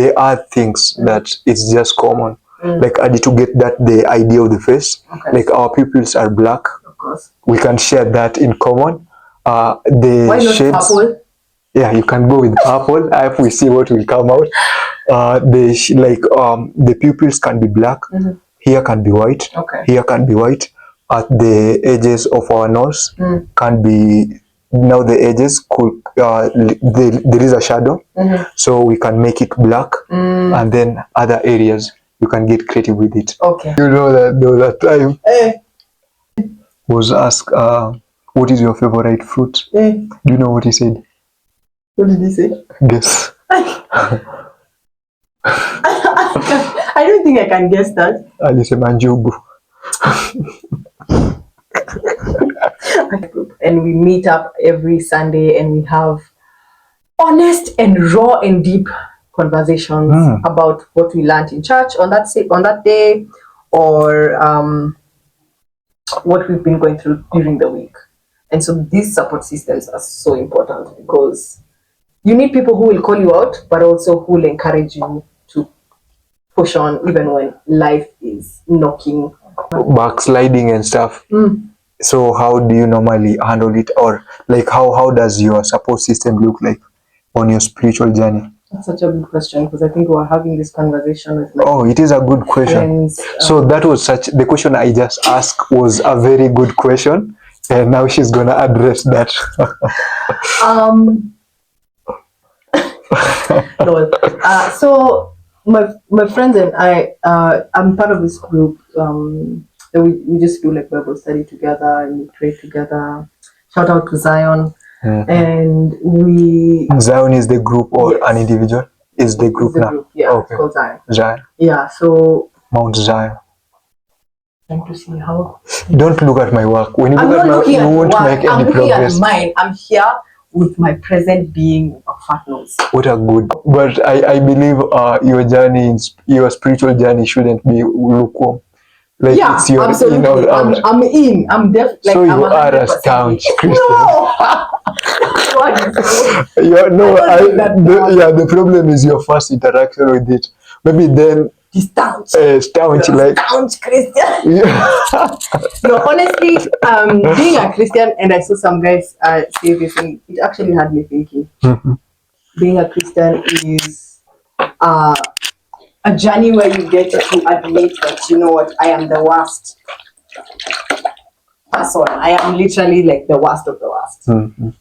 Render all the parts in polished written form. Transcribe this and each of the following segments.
There are things that it's just common. Like I need to get that the idea of the face. Like our pupils are black. Of course. We can share that in common. The Why not shades. purple? Yeah, you can go with purple. If we see what will come out. The pupils can be black. Here can be white. Here can be white. At the edges of our nose can be. Now the edges could there is a shadow, so we can make it black, and then other areas you can get creative with it. Okay. You know that there was a time was asked, what is your favorite fruit? Do you know what he said? What did he say? Guess. I don't think I can guess that. Alisema njugu. And we meet up every Sunday and we have honest and raw and deep conversations about what we learned in church on that day, or what we've been going through during the week. And so these support systems are so important, because you need people who will call you out, but also who will encourage you to push on even when life is knocking, backsliding and stuff. So how do you normally handle it, or like how does your support system look like on your spiritual journey? That's such a good question, because I think we're having this conversation with it is a good question. Friends, so that was the question I just asked was a very good question, and now she's gonna address that. So my friends and I, I'm part of this group. We just do like Bible study together and we pray together. Shout out to Zion. And Zion is the group, or an individual? Is the group now? Group, yeah, okay. It's called Zion. Zion. Yeah, so Mount Zion. Trying to see how. Don't look at my work. When you look at my work, you won't make any progress. At mine. I'm here with my present being a fat nose. What a good. But I believe your journey, your spiritual journey, shouldn't be lukewarm. Like, yeah, it's your absolutely. I'm in. I'm definitely. Like, so you are a staunch Christian. No. The problem is your first interaction with it. Maybe then staunch like staunch Christian. Yeah. No, honestly, being a Christian, and I saw some guys say this, and it actually had me thinking. Being a Christian is a journey where you get to admit that, you know what, I am the worst person. I am literally like the worst of the worst.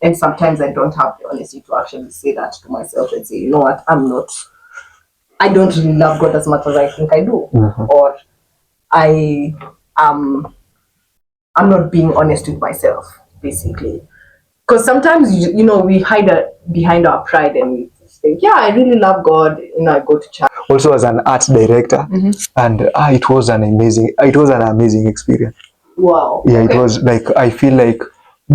And sometimes I don't have the honesty to actually say that to myself and say, you know what, I don't really love God as much as I think I do. Or I'm not being honest with myself, basically. Because sometimes, we hide behind our pride and we think, yeah, I really love God, I go to church. Also as an art director, and it was an amazing experience. Wow. Yeah, okay. It was like, I feel like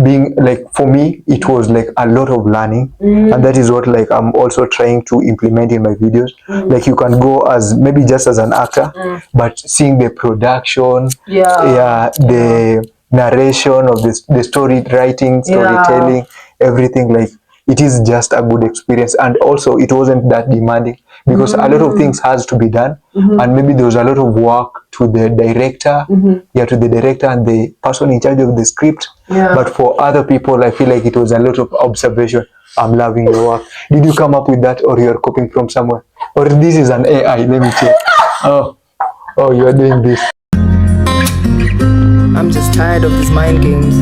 being like, for me, it was like a lot of learning, and that is what like I'm also trying to implement in my videos. Like, you can go as maybe just as an actor, but seeing the production, the narration of the story writing, storytelling, everything, like, it is just a good experience. And also it wasn't that demanding, because a lot of things has to be done, and maybe there was a lot of work to the director, to the director and the person in charge of the script. But for other people, I feel like it was a lot of observation. I'm loving your work. Did you come up with that, or you're copying from somewhere, or this is an AI? Let me check. Oh, you're doing this. I'm just tired of these mind games.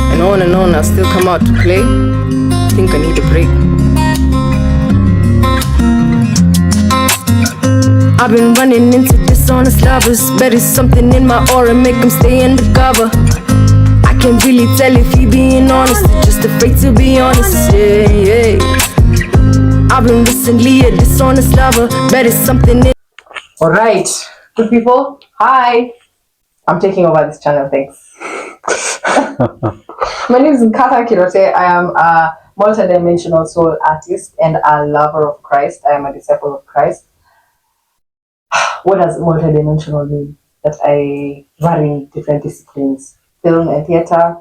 And on, I still come out to play. I think I need a break. I've been running into dishonest lovers. Bet it's something in my aura, make them stay undercover. I can't really tell if he being honest, just afraid to be honest, yeah. I've been recently a dishonest lover. Bet it's something in. Alright, good people, hi. I'm taking over this channel, thanks. My name is Nkirote. I am a multi-dimensional soul artist and a lover of Christ. I am a disciple of Christ. What does multi-dimensional mean? That I vary in different disciplines: film and theater,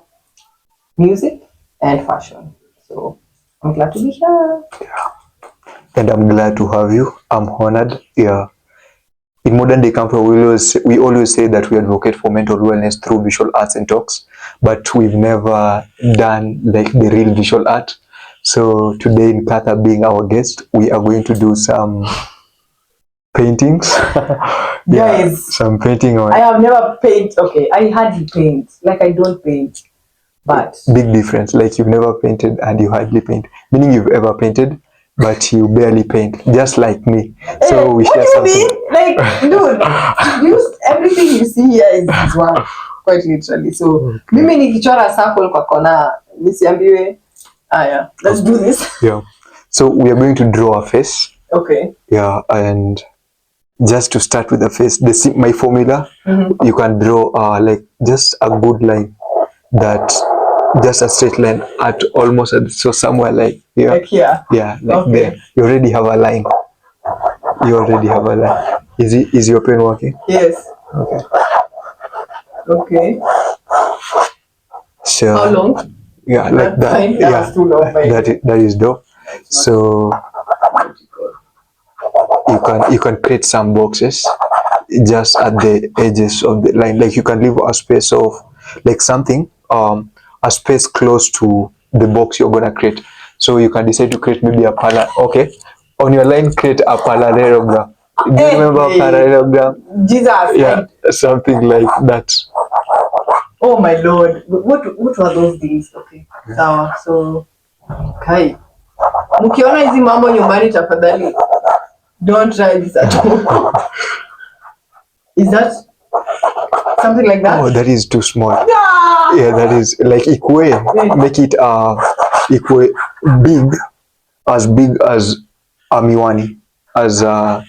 music, and fashion. So I'm glad to be here. and I'm glad to have you. I'm honored. Yeah. In modern day Campfire, we always say that we advocate for mental wellness through visual arts and talks, but we've never done like the real visual art. So today, in Katha being our guest, we are going to do some paintings. Guys, some painting on. I have never paint. Okay, I hardly paint. Like I don't paint, but big difference. Like you've never painted and you hardly paint, meaning you've ever painted but you barely paint, just like me. So we what share do you something. mean? Like, dude, everything you see here is one, quite literally. So, mimi nikichora circle kwa kona, nisiambiwe. Yeah, let's do this. Yeah. So we are going to draw a face. Okay. Yeah, and just to start with the face, my formula, you can draw like just a good line, that just a straight line at almost so somewhere like here. Like here. Yeah, like Okay. there. You already have a line. You already have a line. Is your pen working? Yes. Okay. Okay. So How long? yeah, like that. Fine. That was too long, that is dope. So you can create some boxes just at the edges of the line. Like you can leave a space of like something a space close to the box you're gonna create. So you can decide to create maybe a okay, on your line create a parallelogram. Do you remember parallelogram? Jesus. Yeah, something like that. Oh my lord. What were those things? Okay. So okay. Mkiona hizi mambo nyumbani tafadhali don't try this at home. Is that something like that? Oh, that is too small. Yeah. Yeah, that is like equate. Make it equate big as a miwani, as okay.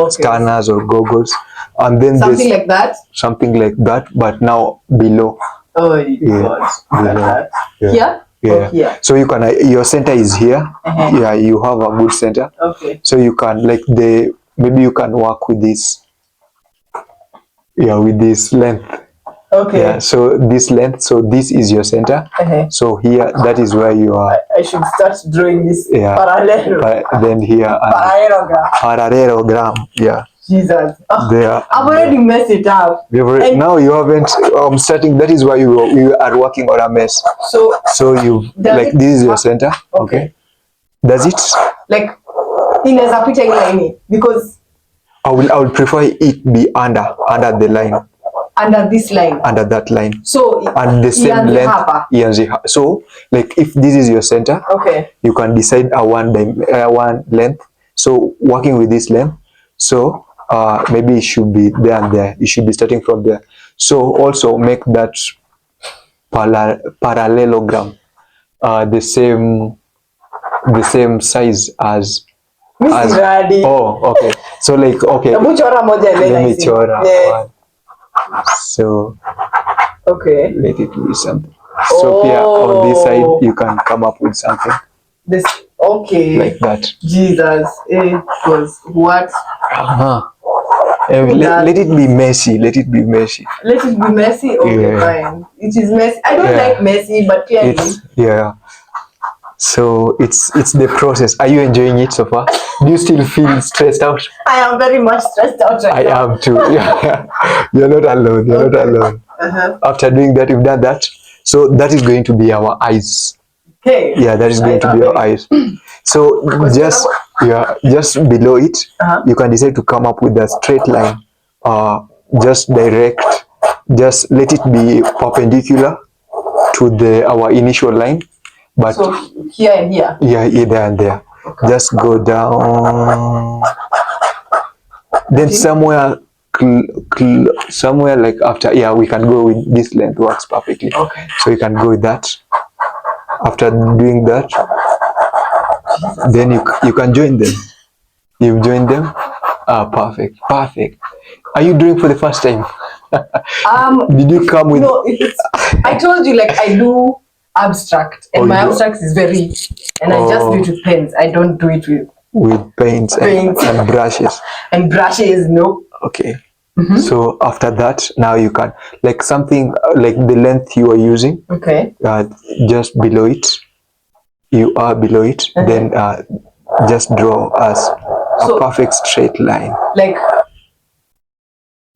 scanners or goggles, and then Something like that. Something like that, but now below. Oh Yeah, God. below. Yeah. Here? Yeah. Oh, here. So you can your center is here. Yeah, you have a good center. Okay. So you can like maybe you can work with this. Yeah, with this length. Okay. Yeah, so this length, so this is your center. So here, that is where you are. I should start drawing this parallel. Then here, parallelogram. Yeah. Jesus. There. I've already messed it up. Now you haven't. Starting. That is why you are working on a mess. So you like this is your center. Okay. Does it? Like, inaweza pita ile line because I will prefer it be under the line. Under this line. Under that line. So and the same length. So like if this is your center, okay, you can decide a one length. So working with this length, so maybe it should be there and there. You should be starting from there. So also make that parallelogram the same size as. Oh, okay. So like okay. Let me chora one. So okay, let it be something. So here on this side you can come up with something. This okay. Like that. Jesus, it was what? Let it be messy. Let it be messy. Let it be messy. Okay, fine. It is messy. I don't like messy, but clearly. So it's the process. Are you enjoying it so far? Do you still feel stressed out? I am very much stressed out right now. I am too. Yeah. You're not alone. You're not alone. After doing that, you've done that. So that is going to be our eyes. Okay. Yeah, that is going to be our eyes. So just below it, you can decide to come up with a straight line. Just direct. Just let it be perpendicular to our initial line. But so here and here. Yeah, there and there. Okay. Just go down. Then somewhere like after, we can go with this length, works perfectly. Okay. So you can go with that. After doing that, then you can join them. You've joined them. Perfect. Are you doing for the first time? Did you come with? No, I told you like I do abstract, and my abstract is very, and I just do it with pens. I don't do it with paints. And brushes. And brushes, no. Okay. So after that, now you can like something like the length you are using. Okay. Just below it, you are below it. Then just draw us a perfect straight line. Like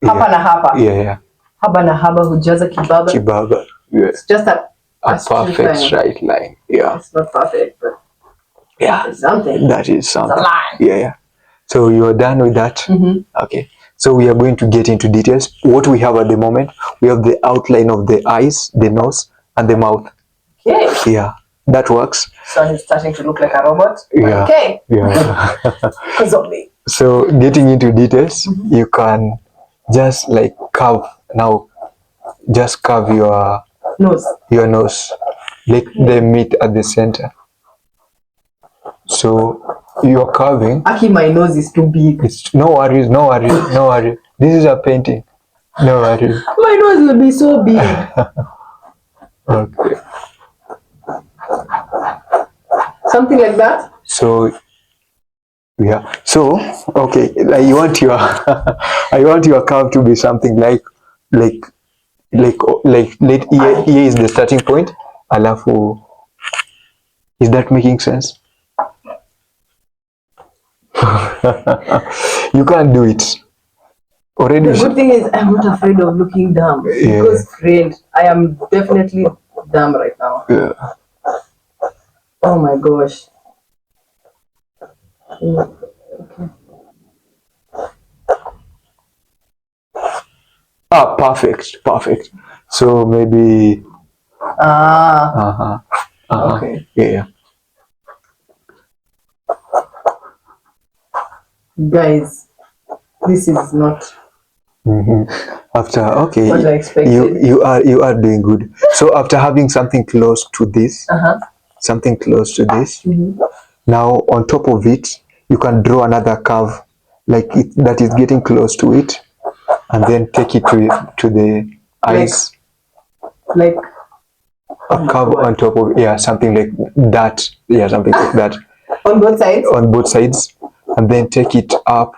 hapa na hapa. Yeah. Haba na haba hujaza kibaba. Kibaba. Yeah. It's just a perfect straight line. Yeah. It's not perfect, but yeah, it's something. That is something. It's a line. Yeah. So you are done with that? Okay. So we are going to get into details. What we have at the moment, we have the outline of the eyes, the nose, and the mouth. Okay. Yeah. That works. So he's starting to look like a robot. Yeah. Okay. Yeah. Because of me. So getting into details, you can just like curve now. Just curve your nose. Your nose. Let them meet at the center. So you're curving. Actually, my nose is too big. It's no worries. This is a painting. No worries. My nose will be so big. Okay. Something like that. So yeah. So okay. Like you want your I want your curve to be something like let here is the starting point. Alafu, is that making sense? You can't do it. Already. The good thing is I'm not afraid of looking dumb. Yeah. Because friend, I am definitely dumb right now. Yeah. Oh my gosh. Okay. Ah, perfect. So maybe. Okay. Yeah. Guys, this is not. After okay, what I expected. you are doing good. So after having something close to this, now on top of it, you can draw another curve like it that is getting close to it, and then take it to the eyes. Like a curve on top of something like that. Yeah, something like that. On both sides. On both sides, and then take it up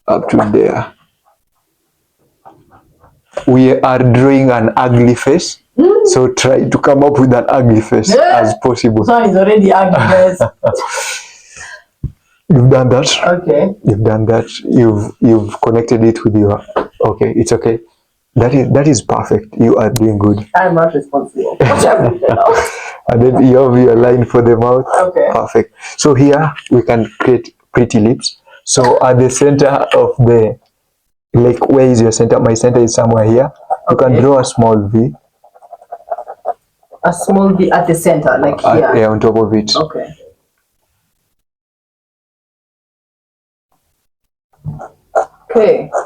to there. We are drawing an ugly face, so try to come up with an ugly face as possible. So it's already ugly, guys. You've done that. Okay. You've done that. You've connected it with your. Okay, it's okay. That is perfect. You are doing good. I'm not responsible. And then you have your line for the mouth. Okay. Perfect. So here we can create pretty lips. So at the center of the, like, where is your center? My center is somewhere here. You can draw a small V. A small V at the center, like here. Yeah, on top of it. Okay.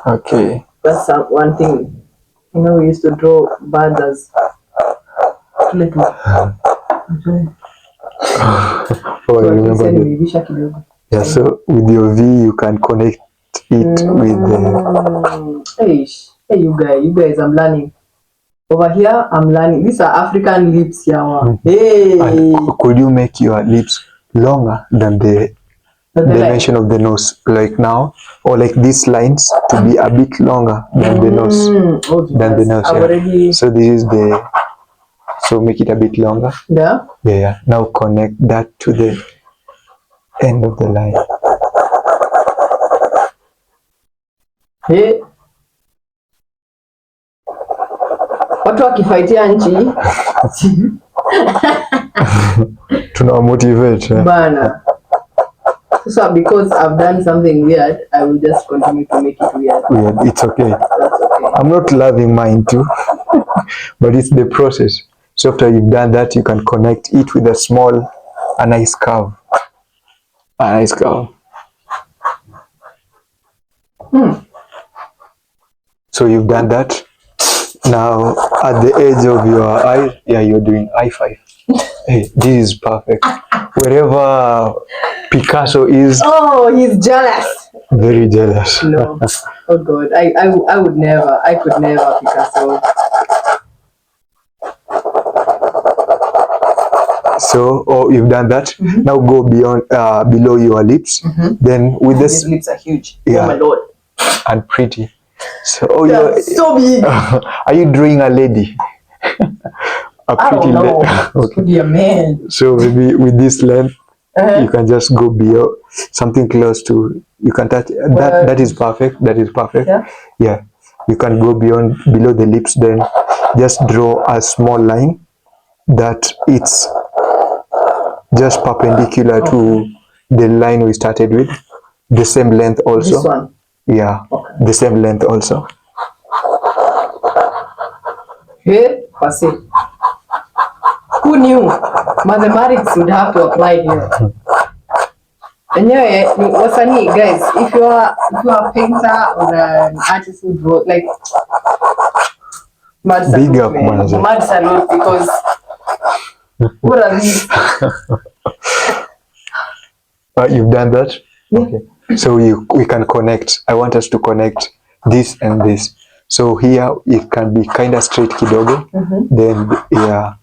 Okay. That's one thing. You know, we used to draw birds as little. Oh, I remember that. Yeah, so with your V, you can connect it with the... Hey, you guys, I'm learning. Over here, I'm learning. These are African lips, yeah. Hey! And could you make your lips longer than the dimension of the nose, like now, or like these lines to be a bit longer than the nose? Than the nose, already... So this is the... So make it a bit longer. Yeah? Yeah. Now connect that to the end of the line. Hey. Watu wakifaitia nchi. Tuna motivate. Bana. So because I've done something weird, I will just continue to make it weird. It's okay. That's okay. I'm not loving mine too, but it's the process. So after you've done that, you can connect it with a nice curve. A nice curve. So you've done that. Now at the edge of your eye, you're doing I5. Hey, this is perfect. Wherever Picasso is. Oh, he's jealous. Very jealous. No. Oh God, I would never. I could never Picasso. So, you've done that. Now go beyond, below your lips. Then with this, his lips are huge. Yeah. Oh my Lord. And pretty. So, They're so big. Are you drawing a lady? I don't know. It could be a man. So maybe with this length, You can just go below something close to. You can touch that. That is perfect. That is perfect. Yeah. Yeah. You can go below the lips. Then just draw a small line that it's just perpendicular to the line we started with. The same length also. This one. Yeah. Okay. The same length also. Here, pass it. Who knew mathematics would have to apply here? Anyway, wasani guys, if you are a painter or an artist who draw, like, mad salute, Big up, man. man. Mad salute, because what are these? You've done that? Yeah. Okay. So we can connect. I want us to connect this and this. So here it can be kind of straight kidogo. Then yeah.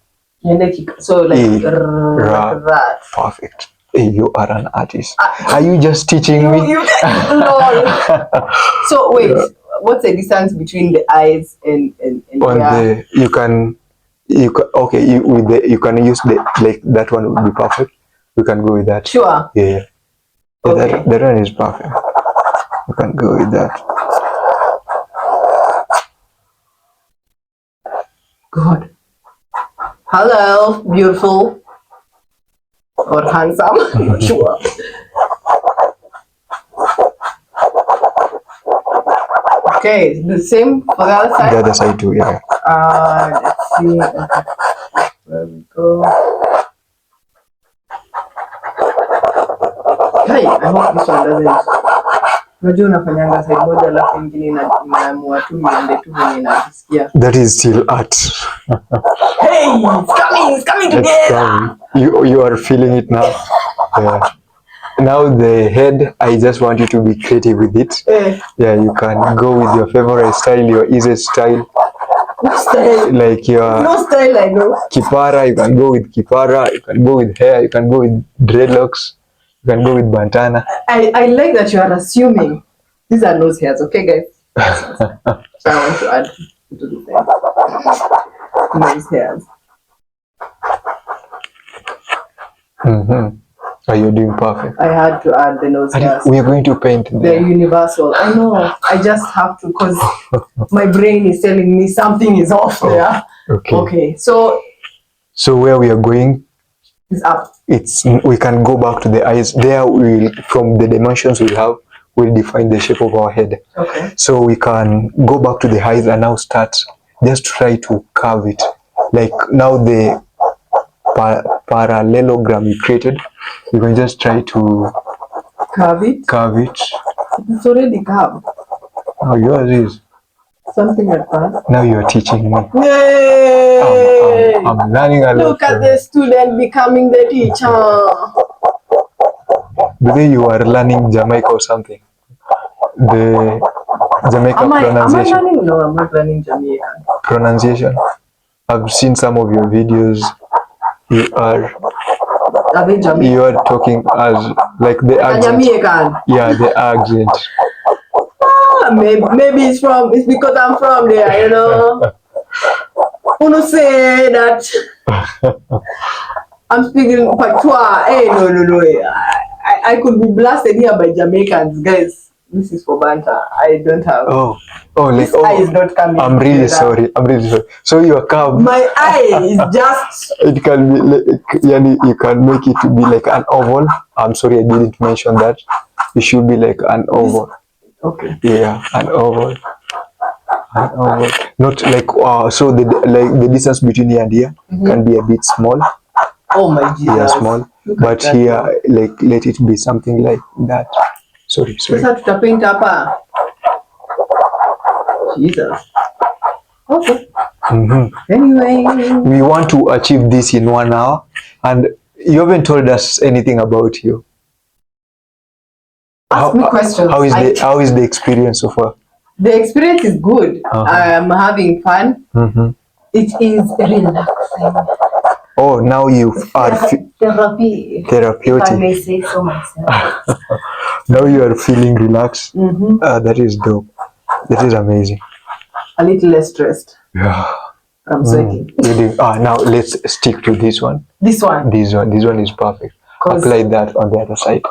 So like, E, like that. Perfect. Hey, you are an artist. Are you just teaching me? Lol. So wait, what's the distance between the eyes and On the you can okay, you can use the, like, that one would be perfect. We can go with that. Sure. Yeah. Okay. That one is perfect. You can go with that. God. Hello, beautiful or handsome. I'm not sure. Okay, the same for the other side. The other side too, yeah. Let's see. Okay. There we go. Hey, I hope this one doesn't. Unajua unafanyanga side moja alafu ingine inaamua tu iende tu venye inajisikia. That is still art. Hey, it's coming together. You are feeling it now. Yeah. Now the head, I just want you to be creative with it. Yeah, you can go with your favorite style, your easiest style. What style? Like your No style, I know. kipara, you can go with kipara, you can go with hair, you can go with dreadlocks, you can go with bandana. I like that you are assuming these are nose hairs, okay, guys? So I want to add to the thing. Nose hairs. Are you doing perfect? I had to add the nose hairs. We are going to paint They're universal. I know. I just have to, because my brain is telling me something is off there. Okay. So where we are going is up. We can go back to the eyes. There from the dimensions we have, we'll define the shape of our head. Okay. So we can go back to the eyes and now start, just try to curve it. Like now the parallelogram you created, you can just try to curve it. It's already curved. Oh, yours is something like that. Now you are teaching me. Yay! I'm learning a lot. Look at the student becoming the teacher. Today you are learning Jamaica or something. The Jamaica pronunciation. Am I learning? No, I'm not learning Jamaican. Pronunciation. I've seen some of your videos. You are talking as like the accent. Jamaican. Yeah, the accent. Maybe it's because I'm from there, you know. Who say that I'm speaking patois? Hey, no. I could be blasted here by Jamaicans, guys. This is for banter. I don't have. This eye is not coming. I'm really sorry. So your curve. My eye is just. It can be like, you can make it to be like an oval. I'm sorry, I didn't mention that. It should be like an oval. Okay. Yeah, an oval. Not like so the distance between here and here can be a bit small. Oh my Jesus. Yeah, small. But here, like, let it be something like that. Sorry. Sasa tutapaint hapa. Jesus. Okay. Anyway. We want to achieve this in 1 hour, and you haven't told us anything about you. Ask me questions. How is the experience so far? The experience is good. I'm having fun. It is relaxing. Oh, now you are therapeutic. If I may say so myself. Now you are feeling relaxed. That is dope. That is amazing. A little less stressed. Yeah. I'm sweating. Now let's stick to this one. This one is perfect. apply that on the other side.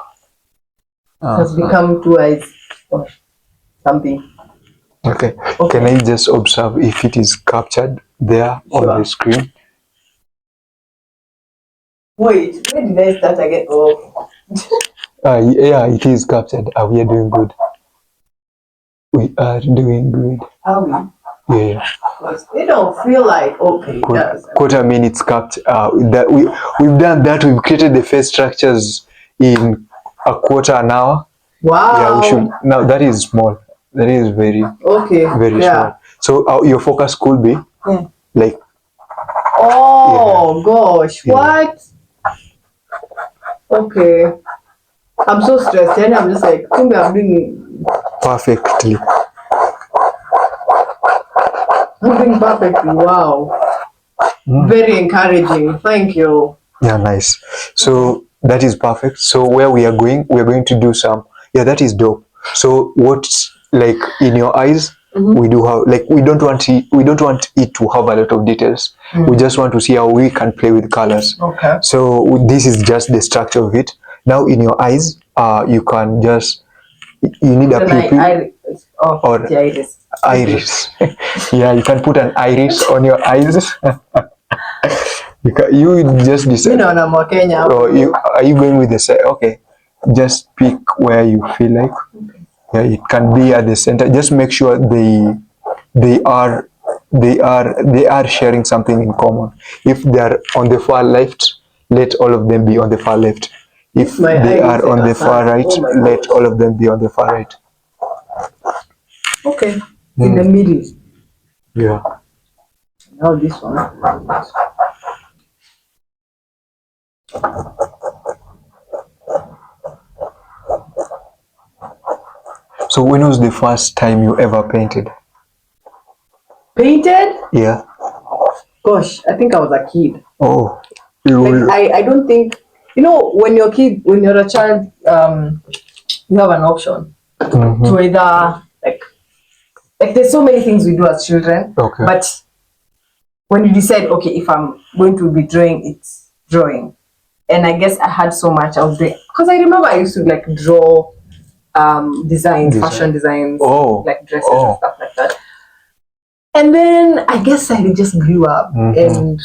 Has become 2 eyes or something. Okay. Can I just observe if it is captured there on the screen? Wait, where did I start again? Oh. Yeah, it is captured. We are doing good. We are doing good. Are we? Yeah. They don't feel like Quarter minutes capture. That we've done that. We've created the face structures in a quarter an hour. Wow. Yeah, we should. Now that is small. That is very very small. So your focus could be like. Oh gosh, what? Okay. I'm so stressed and I'm just like, I'm doing perfectly. I'm doing perfectly. Wow. Very encouraging. Thank you. Yeah, nice. So that is perfect. So where we are going to do some. Yeah, that is dope. So what's like in your eyes? We do have like we don't want it to have a lot of details. We just want to see how we can play with colors. Okay. So this is just the structure of it. Now in your eyes, you can just you need a pupil or the iris. Iris. Yeah, you can put an iris on your eyes. You just decide. Or are you going with the side? Okay, just pick where you feel like. Yeah, it can be at the center. Just make sure they are sharing something in common. If they are on the far left, let all of them be on the far left. If they are on the far right, let all of them be on the far right. Okay, in the middle. Yeah. Now this one. So when was the first time you ever painted? Painted? Yeah. Gosh, I think I was a kid. Oh. Like, I don't think, when you're a child, you have an option to either like there's so many things we do as children. Okay. But when you decide, okay, if I'm going to be drawing, it's drawing. And I guess I had so much I was doing, because I remember I used to like draw designs, fashion designs, like dresses and stuff like that. And then I guess I just grew up, and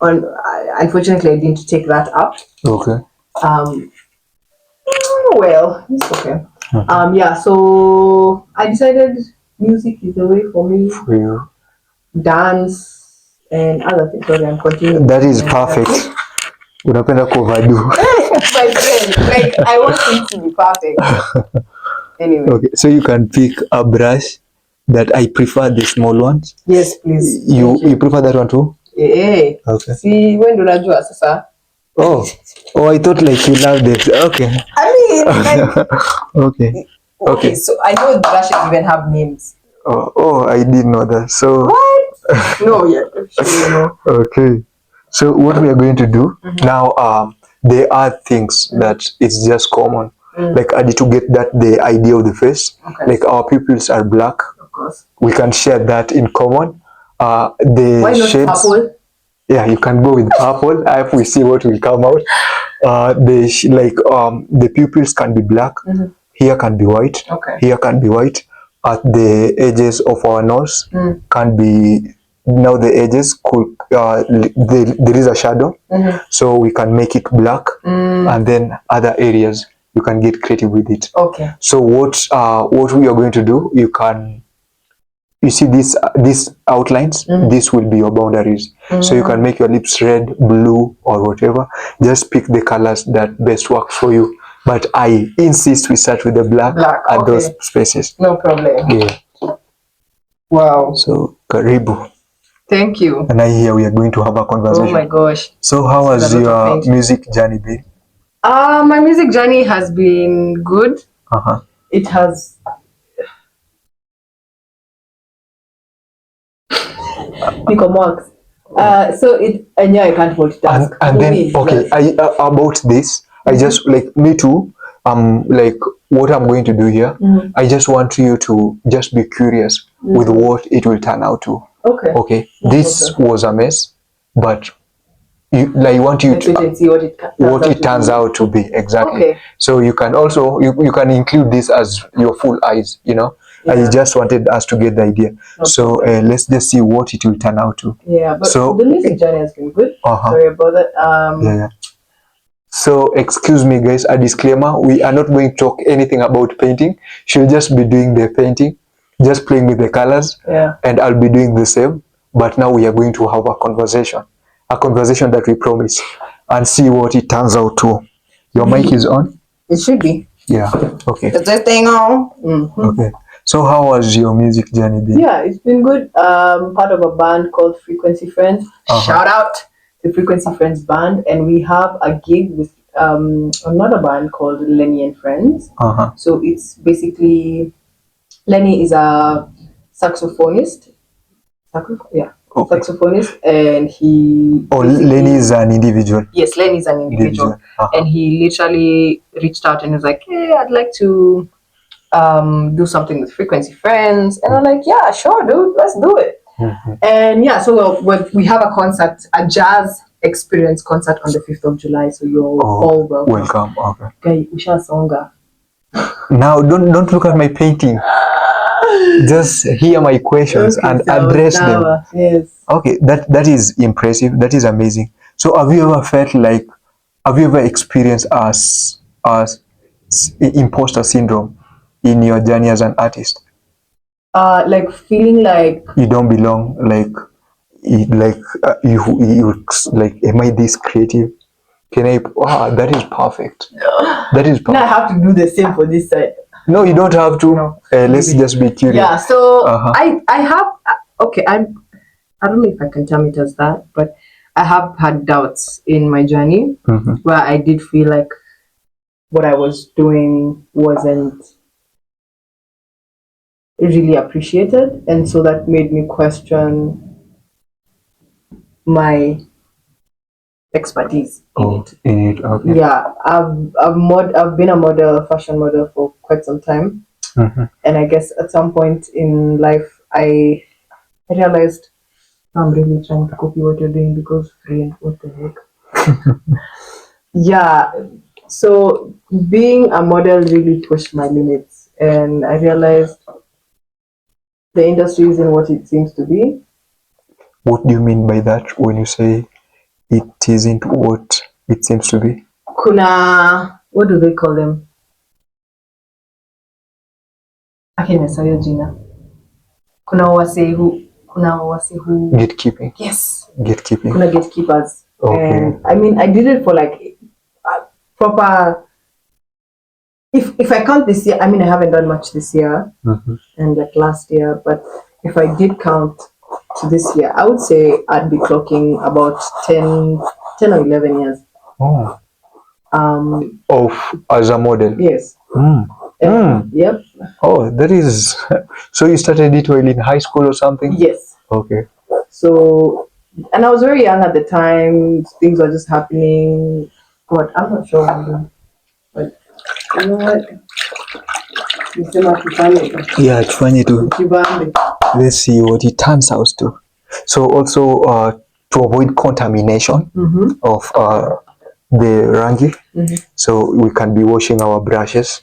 unfortunately I didn't take that up. Okay. Well, it's okay. Yeah, so I decided music is the way for me. For you. Dance and other things. Sorry, I'm continuing. That is perfect. Unapenda overdo. My friend, like I want things to be perfect. Anyway. Okay, so you can pick a brush that I prefer the small ones. Yes, please. You prefer that one too? Yeah. Okay. See, when do unajua sasa? Oh, I thought like you loved it. Okay. I mean, like, okay. So I know brushes even have names. Oh, I didn't know that. So. What? No, yeah. Sure, no. Okay. So what we are going to do now, there are things that it's just common. Like I need to get that the idea of the face. Okay. Like our pupils are black. Of course. We can share that in common. The Why not shades. purple? Yeah, you can go with purple. If we see what will come out. The pupils can be black. Here can be white. Okay. Here can be white. At the edges of our nose can be. Now the edges could there is a shadow, so we can make it black, and then other areas you can get creative with it. Okay. So what we are going to do, you see these outlines, this will be your boundaries. So you can make your lips red, blue, or whatever. Just pick the colors that best work for you. But I insist we start with the black at those spaces. No problem. Yeah. Wow. So karibu. Thank you. And I hear we are going to have a conversation. Oh my gosh. So how has your music journey been? My music journey has been good. It has. Nico Marks. So it and yeah, I can't multitask. And then okay, about this, I just like me too. Like what I'm going to do here. I just want you to just be curious with what it will turn out to. Okay. Okay. This was a mess, but I want you Let's wait and see what it turns out to be. Exactly. Okay. So you can also you can include this as your full eyes, you know. I just wanted us to get the idea. Okay. So let's just see what it will turn out to. Yeah, but so the music journey has been good. Sorry about that. Yeah. So excuse me guys, a disclaimer, we are not going to talk anything about painting. She'll just be doing the painting, just playing with the colors, and I'll be doing the same. But now we are going to have a conversation that we promise, and see what it turns out to. Your mic is on? It should be. Yeah. Okay. Is this thing on? Okay. So how was your music journey been? Yeah, it's been good. Part of a band called Frequency Friends. Shout out to Frequency Friends band, and we have a gig with another band called Lenny and Friends. So it's basically, Lenny is a saxophonist. Saxophonist, and he. Oh, Lenny is an individual. Yes, Lenny is an individual, and he literally reached out and was like, "Hey, I'd like to do something with Frequency Friends," and I'm like, "Yeah, sure, dude, let's do it." And yeah, so we have a concert, a jazz experience concert on the 5th of July. So you're all welcome. Okay. Okay, Usha Songa. Now, don't look at my painting. Just hear my questions and address them. Yes. Okay, that is impressive. That is amazing. So have you ever experienced as imposter syndrome in your journey as an artist? Like feeling like you don't belong, you like, am I this creative? Can I? That is perfect. That is perfect. Now I have to do the same for this side. No, you don't have to. No. Let's just be curious. Yeah. So I have okay. I don't know if I can term it as that, but I have had doubts in my journey where I did feel like what I was doing wasn't really appreciated, and so that made me question my expertise in it. Okay. Yeah, I've been a model, fashion model for quite some time, and I guess at some point in life I realized I'm really trying to copy what you're doing because friend, what the heck? Yeah, so being a model really pushed my limits, and I realized the industry isn't what it seems to be. What do you mean by that when you say it isn't what it seems to be? Kuna, what do they call them? Akina sayo jina. Kuna wase who gatekeeping. Yes. Gatekeeping. Kuna gatekeepers. Okay. And I mean, I did it for like proper. If I count this year, I mean, I haven't done much this year and like last year, but if I did count to this year, I would say I'd be clocking about 10 or 11 years. Of as a model. Yes. Yep. Oh, that is. So you started it while in high school or something? Yes. Okay. So, and I was very young at the time. Things were just happening. God, I'm not sure. But you know what? Yeah, it's funny too. Let's see what it turns out to. So also to avoid contamination of the rangi, so we can be washing our brushes.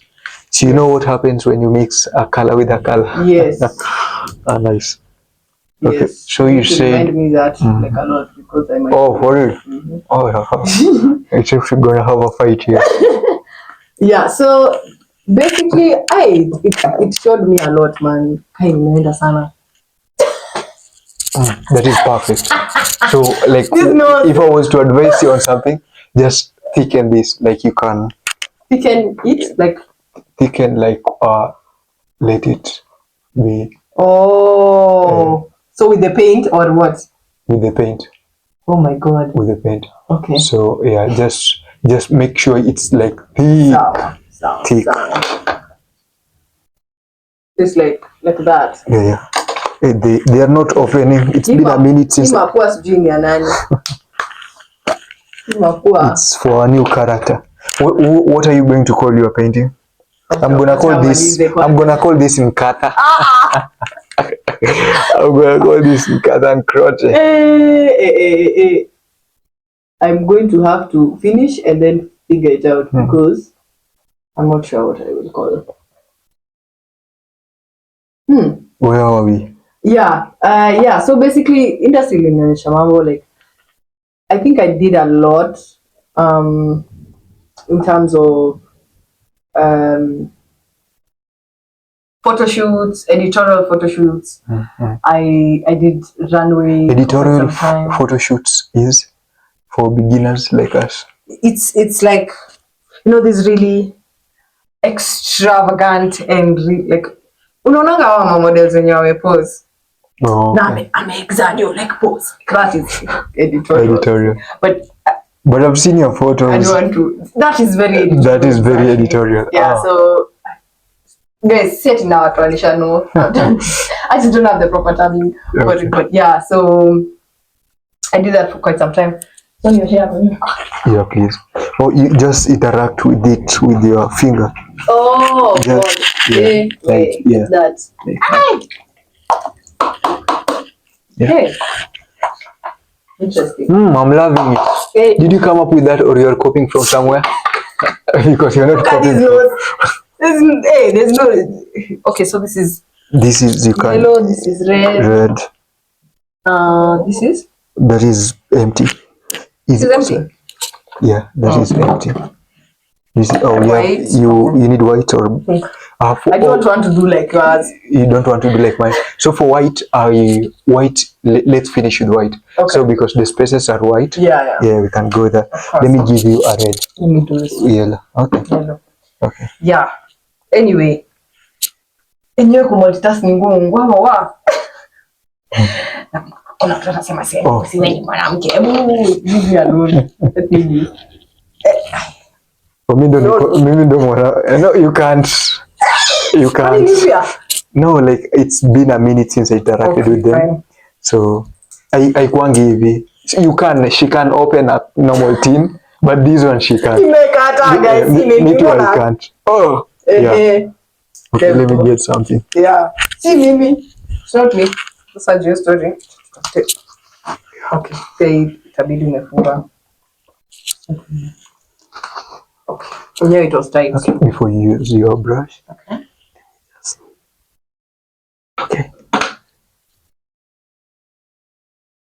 So you know what happens when you mix a color with a color? Yes. Nice. Yes. Okay. So you say remind me that like a lot because I might. Oh, for real? Oh, yeah. It's if you're gonna have a fight here. Yeah. So basically, it showed me a lot, man. That is perfect. So, like, if I was to advise you on something, just thicken this. Like, you can thicken it, like thicken, like, let it be. Oh, so with the paint or what? With the paint. Oh my God. With the paint. Okay. So yeah, just make sure it's like thick. Thick. Just like that. Yeah. They are not opening. It's been a minute since. It's for a new character. What are you going to call your painting? I'm gonna call this Nkata. I'm gonna call this Nkata Nkirote. I'm going to have to finish and then figure it out because I'm not sure what I will call it. Where are we? Yeah. So basically, industry inaonyesha mambo like I think I did a lot in terms of photo shoots, editorial photo shoots. I did runway. Editorial photo shoots is for beginners like us. It's like, you know, this really extravagant and like unaonanga hawa models wenye wamepose na ameexaggerate like pose. That is editorial. But I've seen your photos. I don't want to. That is very editorial. That is very editorial. Yeah, so guys, set in our tradition, no. I just don't have the proper timing. Okay. But yeah, so I did that for quite some time. So you're here. Yeah, please. Or you just interact with it with your finger. Oh, just, God. Yeah, Wait, yeah. That. Yeah. Hey. Interesting. I'm loving it. Hey. Did you come up with that or you're copying from somewhere? Because you're not copying. There's no. Okay, so this is you can yellow. This is red. This is. That is empty. This is empty. Yeah, that is empty. White. You need white or pink. I don't want to do like yours. You don't want to do like mine. So for white, let's finish with white. Okay. So because the spaces are white, yeah, we can go there. Let me give you a red. Let me do this. Yellow. Okay. Yellow. Okay. Yeah. Anyway, enyewe kumultitask ni ngumu. Wa. Kuna mtu anasema siweni mwanamke. Leave me alone. Let me be. Mimi ndo mwana. No, you can't. No, like it's been a minute since I interacted with them. Fine. So I can't give it. She can open a normal team, but this one she can't. Me too, I can't. Oh, yeah. Okay, let me get something. Yeah. See, Mimi. It's not me. It's a just story. Okay. Itabidi umefunga. Okay. Yeah, it was tight. Okay, before you use your brush. Okay. Okay.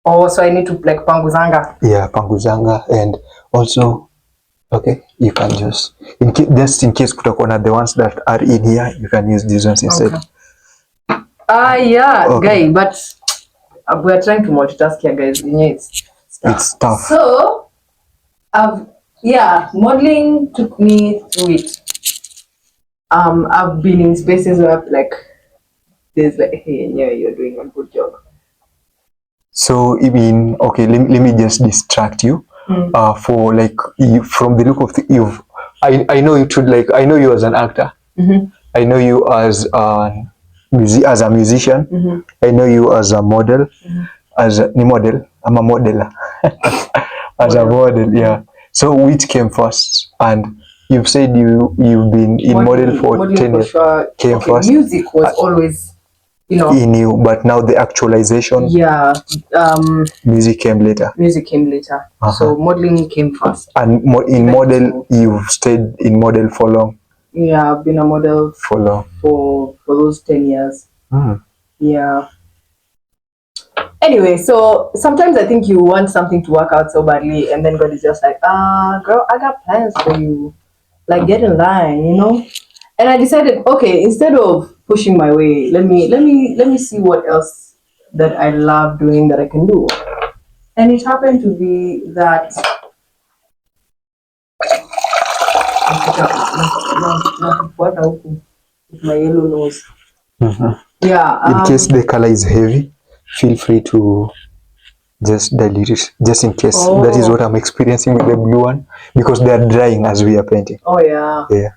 Oh, so I need to like panguzanga. Yeah, panguzanga, and also, okay, you can just in case kutakuwa the ones that are in here, you can use these ones instead. Okay. Yeah, okay. Guy, but we are trying to multitask here, guys. It's tough. So, modeling took me through it. I've been in spaces where like there's like, hey, yeah, you're doing a good job. So even okay, let me just distract you. For like from the look of I know you should like I know you as an actor. I know you as a musician. I know you as a model. As a model, I'm a modeler. As a model, yeah. So which came first? And you've said you've been in model for 10 years. Sure. Came first. Music was always, in you, but now the actualization. Yeah. Music came later. So modeling came first. And in model, you've stayed in model for long. Yeah, I've been a model for long. For those 10 years. Yeah. Anyway, so sometimes I think you want something to work out so badly, and then God is just like, girl, I got plans for you. Like, get in line, And I decided, okay, instead of pushing my way, let me see what else that I love doing that I can do. And it happened to be that with my yellow nose. Yeah. In case the color is heavy, feel free to just dilute it, just in case. That is what I'm experiencing with the blue one, because they are drying as we are painting. Oh yeah. Yeah.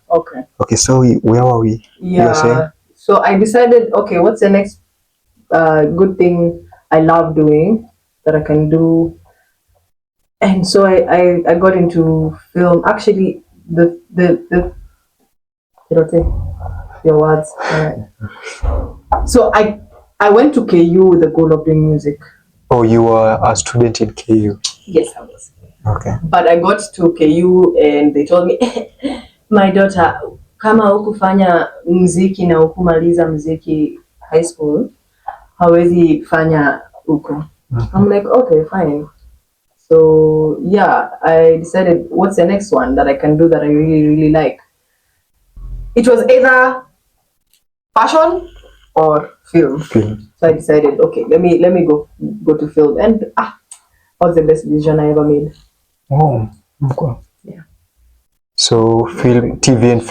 Okay, so where were we? Yeah. So I decided, okay, what's the next good thing I love doing that I can do? And so I got into film. Actually, the Nkirote, your words. So I went to KU with the goal of doing music. Oh, you were a student in KU? Yes, I was. Okay. But I got to KU and they told me, my daughter, kama hukufanya muziki na hukumaliza muziki high school, hawezi fanya huko. I'm like, okay, fine. So yeah, I decided what's the next one that I can do that I really, really like. It was either fashion or film. So I decided, okay, let me go to film, and was the best decision I ever made. Oh, okay. Yeah. So film, TV and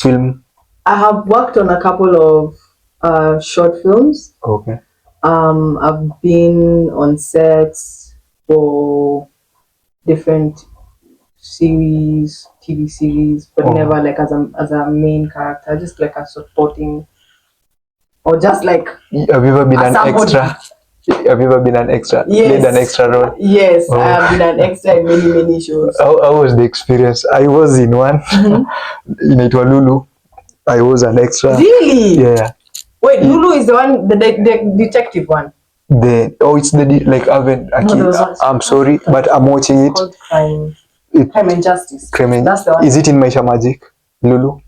film. I have worked on a couple of short films. Okay. I've been on sets for different series, TV series, but never like as a main character, just like a supporting, or just like. Have you ever been an somebody. extra? Have you ever been an extra? Yes. Played an extra role? Yes, I have been an extra in many shows. How was the experience? I was in one. In Lulu. I was an extra. Really? Yeah. Wait, Lulu is the one, the detective one. It's like I'm sorry, but I'm watching it. Called Crime and Justice. That's the one. Is it in Maisha Magic, Lulu?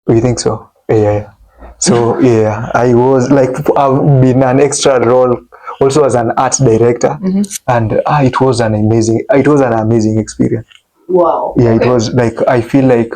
You think so? Yeah. So yeah, I was like, I've been an extra role also as an art director, and it was an amazing experience. Wow. Yeah, okay. It was like, I feel like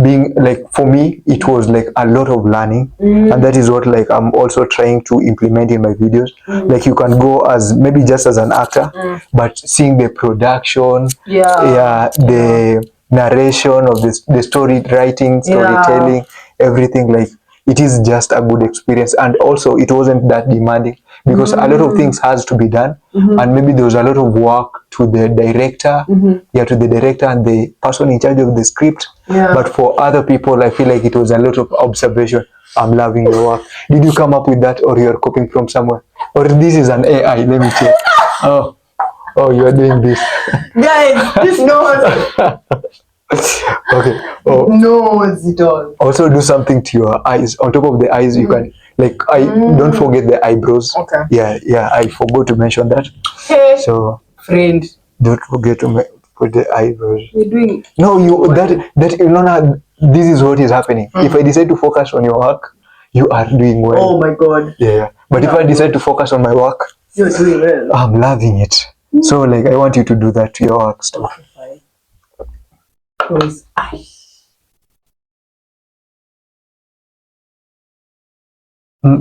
being like, for me it was like a lot of learning, and that is what like I'm also trying to implement in my videos. Like you can go as maybe just as an actor, but seeing the production, the narration of the story writing, storytelling, everything, like it is just a good experience. And also it wasn't that demanding because a lot of things has to be done, and maybe there was a lot of work to the director, to the director and the person in charge of the script. But for other people, I feel like it was a lot of observation. I'm loving your work. Did you come up with that, or you're copying from somewhere, or this is an AI? Let me check. Oh, you are doing this, guys. This knows. Okay. Oh, knows it all. Also do something to your eyes. On top of the eyes, you can don't forget the eyebrows. Okay. Yeah. I forgot to mention that. Hey, so friend, don't forget to put the eyebrows. You're doing. No, this is what is happening. If I decide to focus on your work, you are doing well. Oh my God. Yeah. But if I decide to focus on my work, you're doing well. I'm loving it. So like, I want you to do that to your work stuff.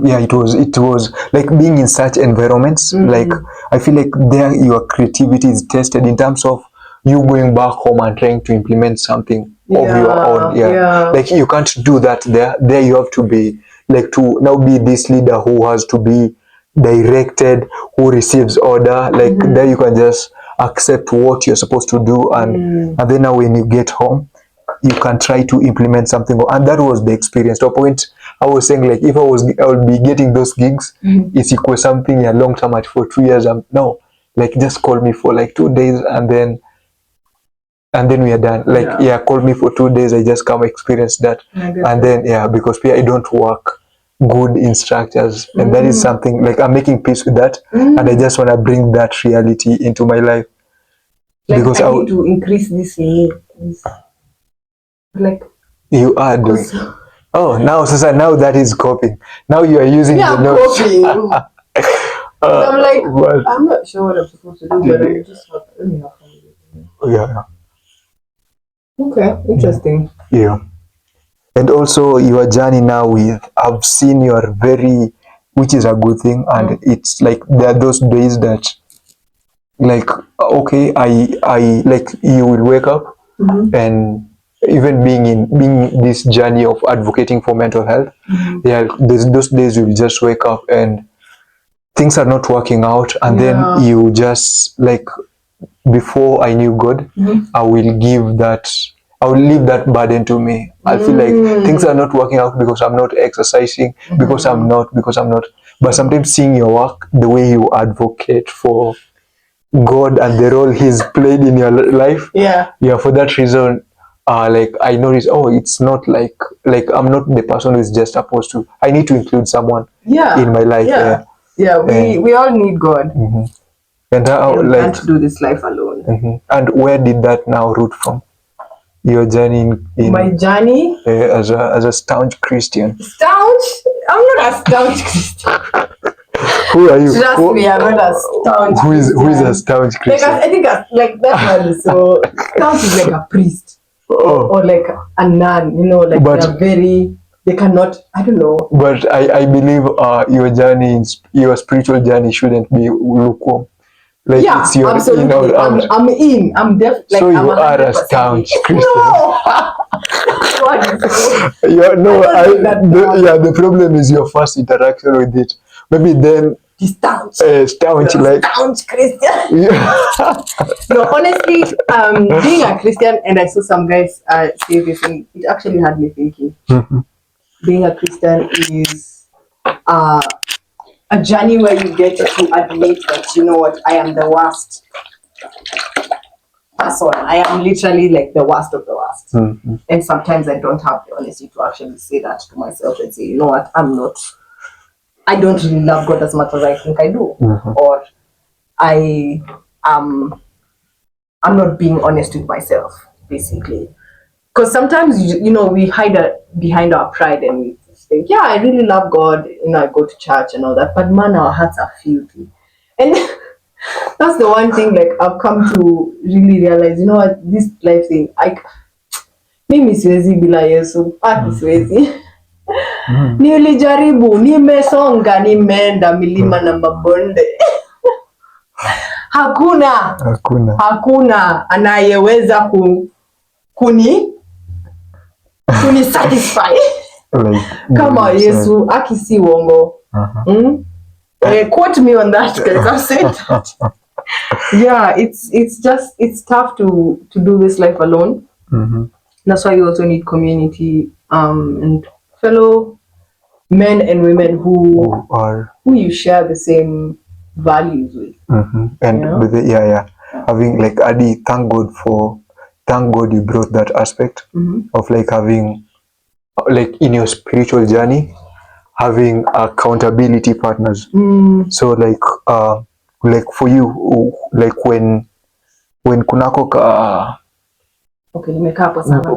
Yeah, it was like being in such environments. Like I feel like there your creativity is tested in terms of you going back home and trying to implement something of your own. Like you can't do that there you have to be like, to now be this leader who has to be directed, who receives order. Like there you can just accept what you're supposed to do, and then now when you get home you can try to implement something. And that was the experience. To a point I was saying, like, if I would be getting those gigs, it's equal something a long term at for 2 years. No, like just call me for like 2 days and then we are done. Like call me for 2 days, I just come experience that. And then because I don't work good in structures, and that is something like I'm making peace with that, and I just want to bring that reality into my life. Like, because I need to increase this in me. Like you are doing. Now that is coping. Now you are using the notes. Coping. I'm like, I'm not sure what I'm supposed to do, but I'm just let me have fun. Yeah. Okay, interesting. Yeah. And also your journey now I've seen you are very, which is a good thing, and it's like there are those days that like, okay, I like you will wake up and even being this journey of advocating for mental health, there's those days you'll just wake up and things are not working out, and then you just like, before I knew God, I will leave that burden to me. I feel like things are not working out because I'm not exercising, because I'm not. But sometimes seeing your work, the way you advocate for God and the role He's played in your life, for that reason, like I notice, it's not like I'm not the person who is just supposed to. I need to include someone in my life. We all need God. And how, and we like, can't do this life alone. And where did that now root from? Your journey in My journey as a staunch Christian. staunch. I'm not a staunch Christian. Who are you? Trust me, I'm not a staunch. Who is Christian. a staunch Like Christian? I think like that one. So staunch is like a priest or like a nun. You know, like they're very. They cannot. I don't know. But I believe your journey, your spiritual journey, shouldn't be lukewarm. Like Yeah, it's your absolutely. in or out. I'm in. I'm definitely. Like, So you I'm are a 100% staunch in. Christian. No. What is so? Yeah, no, The the problem is your first interaction with it. Maybe then staunch. staunch, like Staunch Christian. yeah. No, honestly, being a Christian, and I saw some guys say this, and it actually had me thinking. Being a Christian is a journey where you get to admit that, you know what, I am the worst person. I am literally like the worst of the worst. And sometimes I don't have the honesty to actually say that to myself and say, you know what, I don't really love God as much as I think I do. Or I'm not being honest with myself, basically. Because sometimes, you know, we hide behind our pride and we think, yeah, I really love God, you know, I go to church and all that, but man, our hearts are filthy. And that's the one thing, like, I've come to really realize, you know what, this life thing, mimi siwezi bila Yesu, siwezi. Nilijaribu, nimesonga, nimeenda milima na mabonde. Hakuna anayeweza kuni satisfy kama Yesu. Akisi uongo. Quote me on that, because I've said that. Yeah, it's tough to do this life alone. That's why you also need community and fellow men and women who you share the same values with. And you know? With the, having like Adi, thank God you brought that aspect of like having like in your spiritual journey having accountability partners. So like for you, like when kunako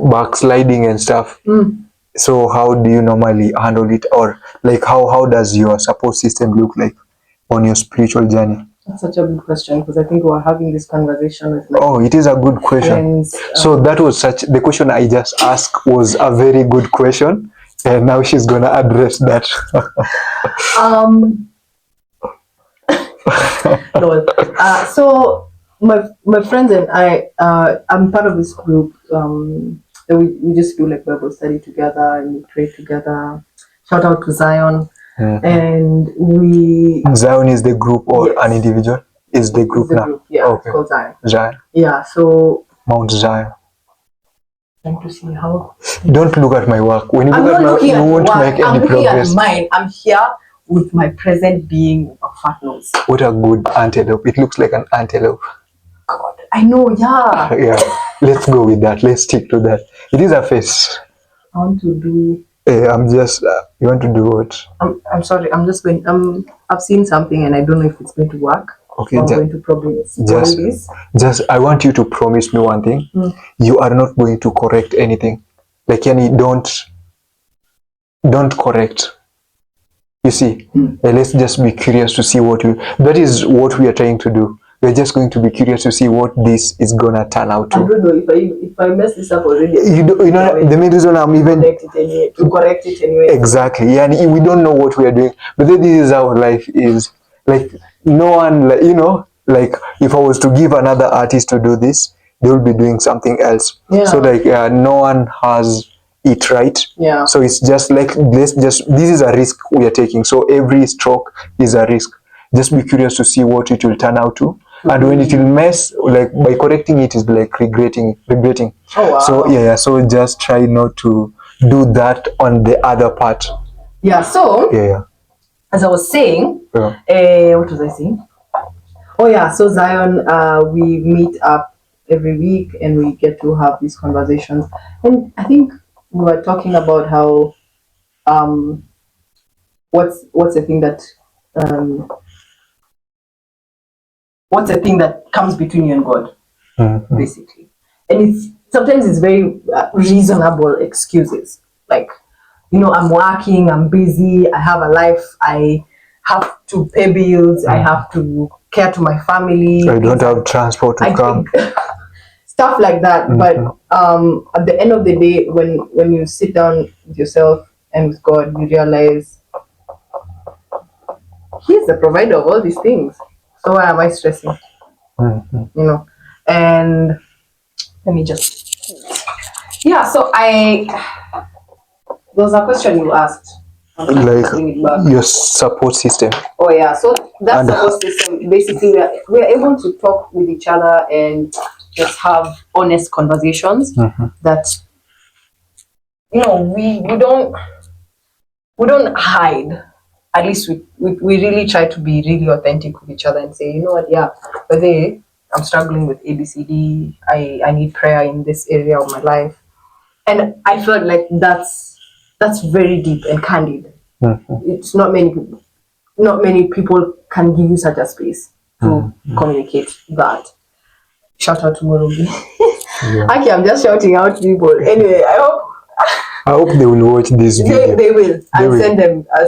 backsliding and stuff, so how do you normally handle it, or like how does your support system look like on your spiritual journey? That's such a good question, because I think we were having this conversation with it is a good question. Friends, so that was the question I just asked was a very good question, and now she's gonna address that. So my friends and I, I'm part of this group. We just do like Bible study together and we pray together. Shout out to Zion. And Zion is the group, or an individual? Is the group now? Group, yeah, okay. It's called Zion. Zion. Yeah, so Mount Zion. Trying to see how. Don't look at my work. When you look at my work, you won't make any progress. I'm looking at mine. I'm here with my present being a fat nose. What a good antelope. It looks like an antelope. God, I know, yeah. Yeah, let's go with that. Let's stick to that. It is a face. I want to do. I'm just. You want to do what? I'm sorry. I'm just going. I've seen something and I don't know if it's going to work. Okay, I'm going to probably spoil this. Just, I want you to promise me one thing. You are not going to correct anything. Like, don't correct. You see, let's just be curious to see that is what we are trying to do. We're just going to be curious to see what this is gonna turn out to. I don't know if I mess this up already. You know the main reason I'm even to correct it anyway. Exactly. Yeah, and we don't know what we are doing, but then this is how life is. Like no one, like, you know, like if I was to give another artist to do this, they will be doing something else. Yeah. So like no one has it right. Yeah. So it's just like this is a risk we are taking. So every stroke is a risk. Just be curious to see what it will turn out to. And when it will mess, like by correcting it is like regretting. Oh, wow. So yeah, so just try not to do that on the other part. Yeah. So yeah. As I was saying, what was I saying? Oh yeah. So Zion, we meet up every week and we get to have these conversations. And I think we were talking about how what's the thing that what's the thing that comes between you and God, basically. And sometimes it's very reasonable excuses, like, you know, I'm working, I'm busy, I have a life, I have to pay bills, I have to care to my family, I don't have transport to come. Stuff like that. But at the end of the day, when you sit down with yourself and with God, you realize He's the provider of all these things. So why am I stressing? You know. And let me just, yeah. So there was a question you asked. Like your support system. Oh yeah. So that support system, basically, we are able to talk with each other and just have honest conversations that, you know, we don't hide. At least we really try to be really authentic with each other and say, you know what, yeah, but I'm struggling with ABCD. I need prayer in this area of my life. And I felt like that's very deep and candid. It's not many people can give you such a space to communicate that. Shout out to Murugi. Actually, I'm just shouting out people. Anyway, I hope they will watch this video. They will. I'll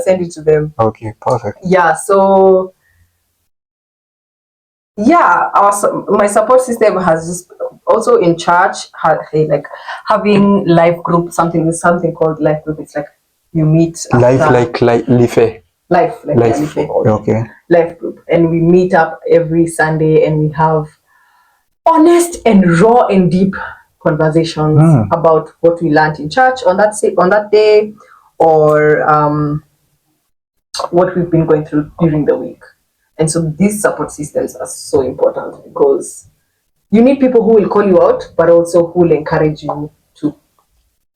send it to them. Okay, perfect. Yeah, so yeah, my support system has just also in church, like having life group, something called life group. It's like you meet life okay, life group, and we meet up every Sunday and we have honest and raw and deep conversations about what we learned in church on that day, or what we've been going through during the week. And so these support systems are so important because you need people who will call you out, but also who will encourage you to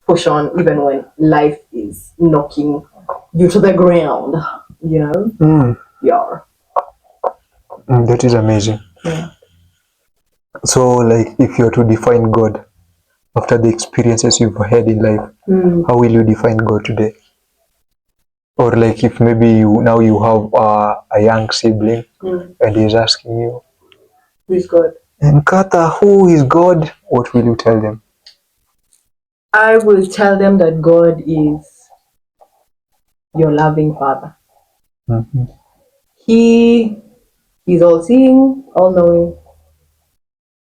push on even when life is knocking you to the ground, you know? Yeah. That is amazing. Yeah. So, like, if you're to define God after the experiences you've had in life, how will you define God today? Or like, if maybe you have a young sibling and he's asking you, who is God? Nkata, who is God? What will you tell them? I will tell them that God is your loving Father. He is all-seeing, all-knowing.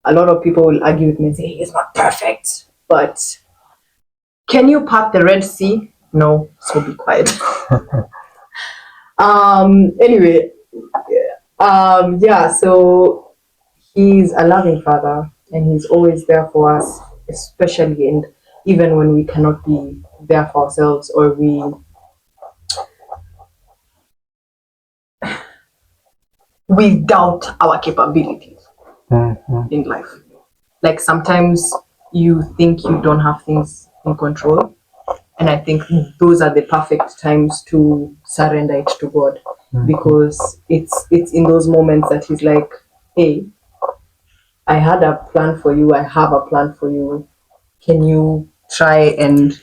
A lot of people will argue with me and say, He's not perfect. But can you part the Red Sea? No, so be quiet. Anyway, yeah, so He's a loving Father and He's always there for us, especially and even when we cannot be there for ourselves or we doubt our capabilities in life. Like sometimes you think you don't have things in control, and I think those are the perfect times to surrender it to God, because it's in those moments that He's like, hey, I had a plan for you, I have a plan for you. Can you try and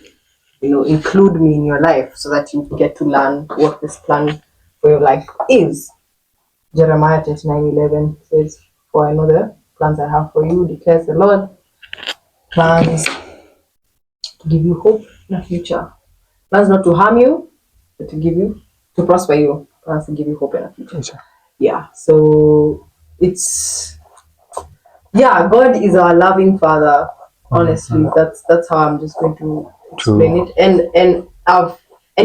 include me in your life so that you get to learn what this plan for your life is? Jeremiah 29:11 says, for I know the plans I have for you, declares the Lord. Plans to give you hope in the future. Plans not to harm you, but to prosper you. Plans to give you hope in the future. Yeah, so God is our loving Father. Honestly, that's how I'm just going to explain it. And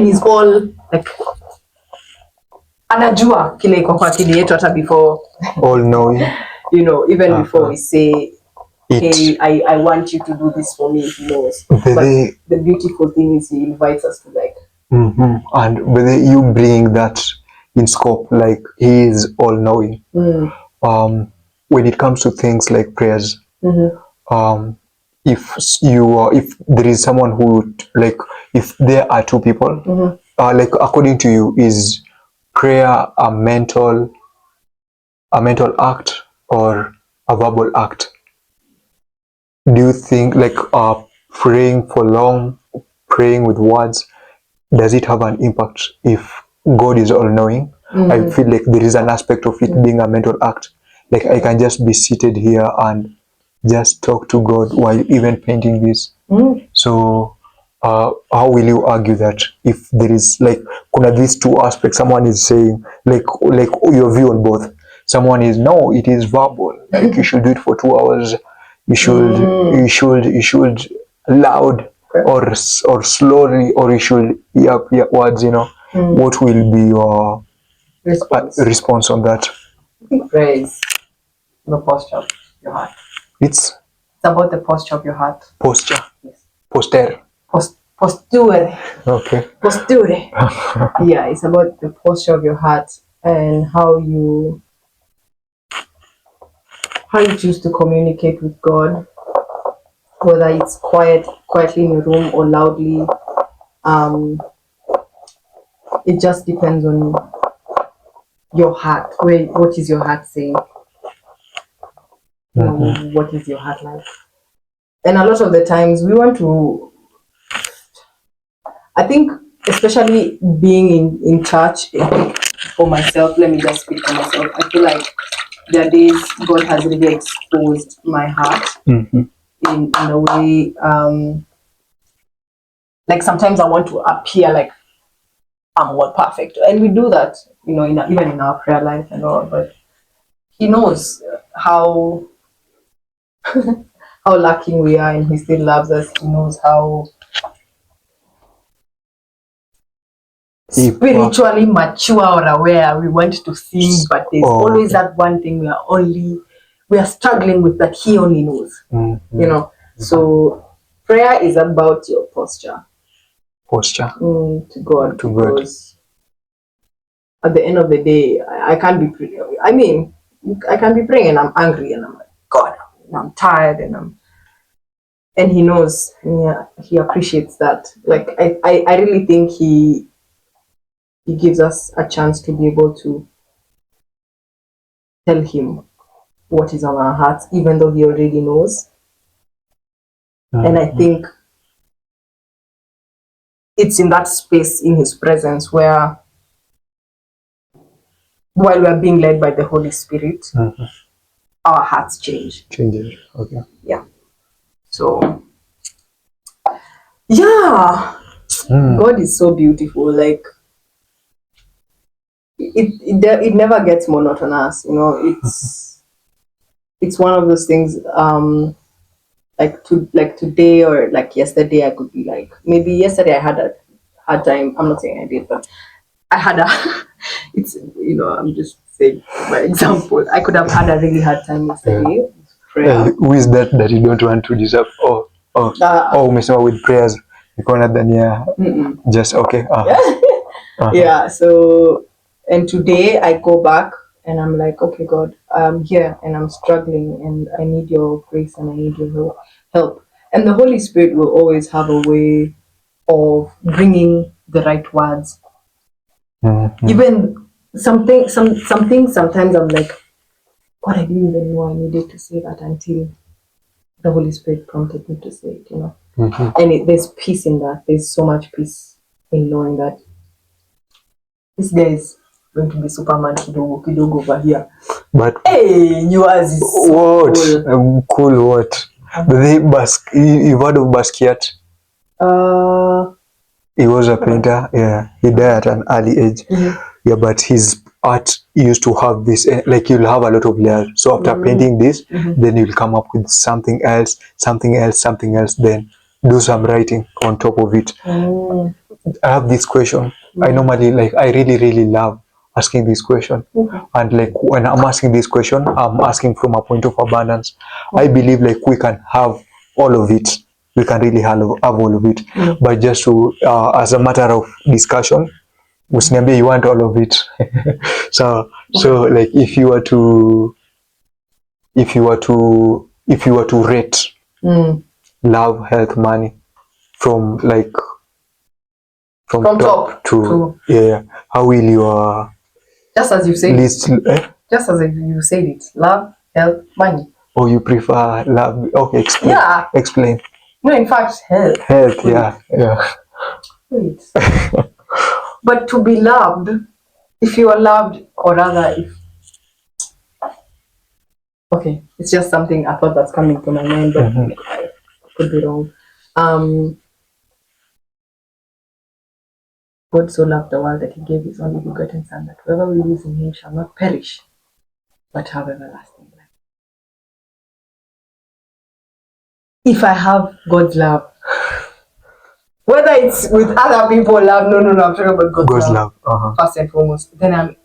He's all like, anajua kile iko kwa akili yetu hata before all knowing, even before we say, hey, I want you to do this for me. He knows. But the beautiful thing is He invites us to like. And whether you bring that in scope, like He is all knowing. When it comes to things like prayers, if there is someone who if there are two people, like according to you, is prayer a mental act or a verbal act? Do you think praying for long, praying with words, does it have an impact if God is all knowing? I feel like there is an aspect of it being a mental act Like I can just be seated here and just talk to God while even painting this. So how will you argue that if there is like kuna these two aspects? Someone is saying like your view on both. Someone is no, it is verbal. Like you should do it for 2 hours. You should loud or slowly, or you should yap words. What will be your response on that? I think prayer is the posture of your heart. It's about the posture of your heart. Posture. Yes. Posture. Posture. Okay. Posture. Yeah, it's about the posture of your heart and how you choose to communicate with God, whether it's quietly in your room or loudly. It just depends on your heart. What is your heart saying? What is your heart like? And a lot of the times we want to, I think, especially being in church, for myself, let me just speak for myself. I feel like there are days God has really exposed my heart in a way. Like sometimes I want to appear like I'm all perfect, and we do that, even in our prayer life and all. But He knows how how lacking we are, and He still loves us. He knows how spiritually mature or aware we want to sing, but there's always that one thing we are struggling with that He only knows. So prayer is about your posture to God, because at the end of the day, I can't be praying. I mean, I can be praying and I'm angry and I'm like, God, I'm tired and He knows. Yeah, He appreciates that. Like I really think He gives us a chance to be able to tell Him what is on our hearts, even though He already knows. And I think it's in that space in His presence where, while we are being led by the Holy Spirit, our hearts changes. Okay. Yeah. So, yeah, God is so beautiful. Like it never gets monotonous. It's one of those things. Like today or like yesterday, I could be like, maybe yesterday I had a hard time. I'm not saying I did, but I had I'm just saying by example. I could have had a really hard time yesterday. Prayer. Who is that you don't want to deserve? Umesema with prayers. Nikaona Dania. Just okay. Yeah. So, and today I go back and I'm like, okay, God, I'm here and I'm struggling and I need your grace and I need your help. And the Holy Spirit will always have a way of bringing the right words. Even something sometimes I'm like, God, I didn't even know I needed to say that until the Holy Spirit prompted me to say it, And there's peace in that. There's so much peace in knowing that this guy is going to be Superman kidogo over here. But hey, yours is so what? Cool. Cool what? You've heard of Basquiat? He was a painter. Yeah, he died at an early age. Yeah, but his art used to have this, like you'll have a lot of layers. So after painting this, then you'll come up with something else, then do some writing on top of it. I have this question. I normally, I really, really love asking this question. And like when I'm asking this question, I'm asking from a point of abundance. I believe like we can have all of it. We can really have all of it. But just to, as a matter of discussion, usiniambie you want all of it. so like if you were to rate love, health, money from top to yeah, how will you just as you said list just as you said it, love, health, money? Or you prefer love? Okay, explain. Yeah, explain. No, in fact, health. Yeah. Wait. But to be loved, if you are loved, or rather, Okay, it's just something I thought that's coming to my mind, but I could be wrong. God so loved the world that he gave his only begotten Son, that whoever believes in him shall not perish, but have everlasting life. If I have God's love, whether it's with other people love, no, I'm talking about God's love. First and foremost, then I'm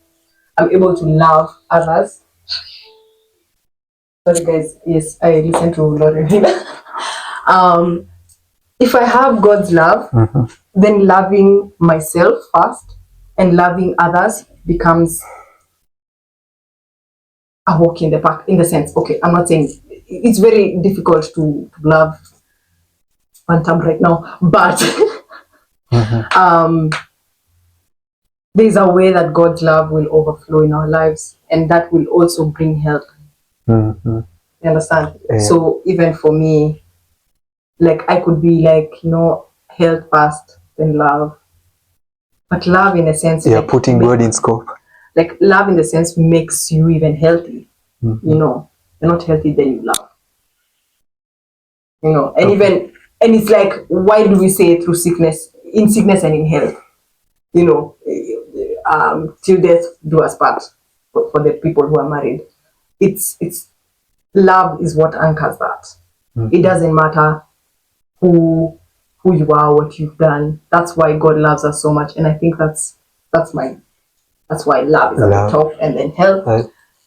able to love others. Sorry guys, yes, I listen to Lauren. If I have God's love, then loving myself first and loving others becomes a walk in the park, in the sense, okay, I'm not saying it's very difficult to love one term right now, but there's a way that God's love will overflow in our lives, and that will also bring health. You understand? So even for me, like I could be like, health first, then love. But love in a sense, like putting God in scope. Like love in the sense makes you even healthy. You're not healthy, then you love. And even, and it's like, why do we say through sickness, in sickness and in health? Till death do us part, for the people who are married. It's love is what anchors that. It doesn't matter who you are, what you've done. That's why God loves us so much, and I think that's why love is at the top, and then health,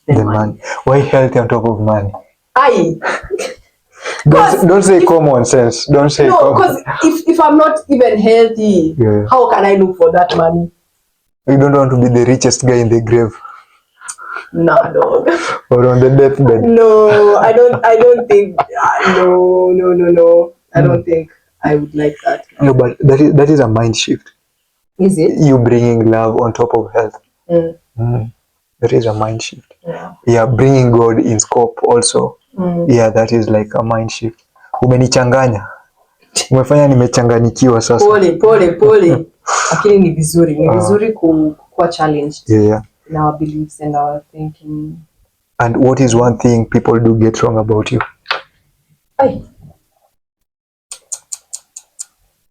then money. Why health on top of money? Aye. Don't say common sense. Don't say no, because if I'm not even healthy, how can I look for that money? You don't want to be the richest guy in the grave. Nah, dog. Or on the deathbed. No, I don't think. No. I don't think I would like that. No, but that is a mind shift. Is it? You bringing love on top of health. That is a mind shift. Yeah, bringing God in scope also. Yeah, that is like a mind shift. Umenichanganya. Umefanya nimechanganyikiwa sasa. Pole. Lakini ni vizuri kuwa challenged in our beliefs and our thinking. And what is one thing people do get wrong about you? Ay.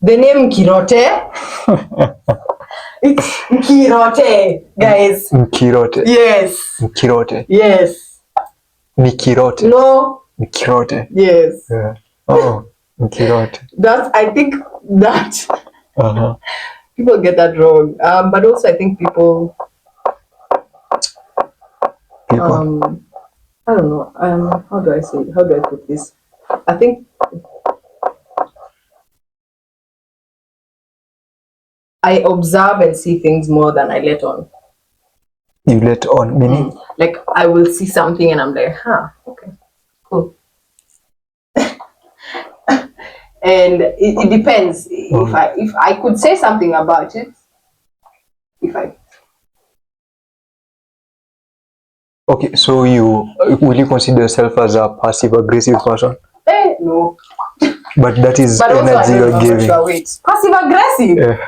The name Nkirote. It's Nkirote, guys. Nkirote. Yes. Nkirote. Yes. Nkirote. No. Nkirote. Yes. Yeah. Oh, Nkirote. I think that people get that wrong. But also I think people I don't know. How do I put this? I think I observe and see things more than I let on. You let on, meaning? Like I will see something and I'm like, okay, cool. And it depends. If I could say something about it, Okay, so will you consider yourself as a passive aggressive person? No. But that is energy you're giving. Passive aggressive? Yeah.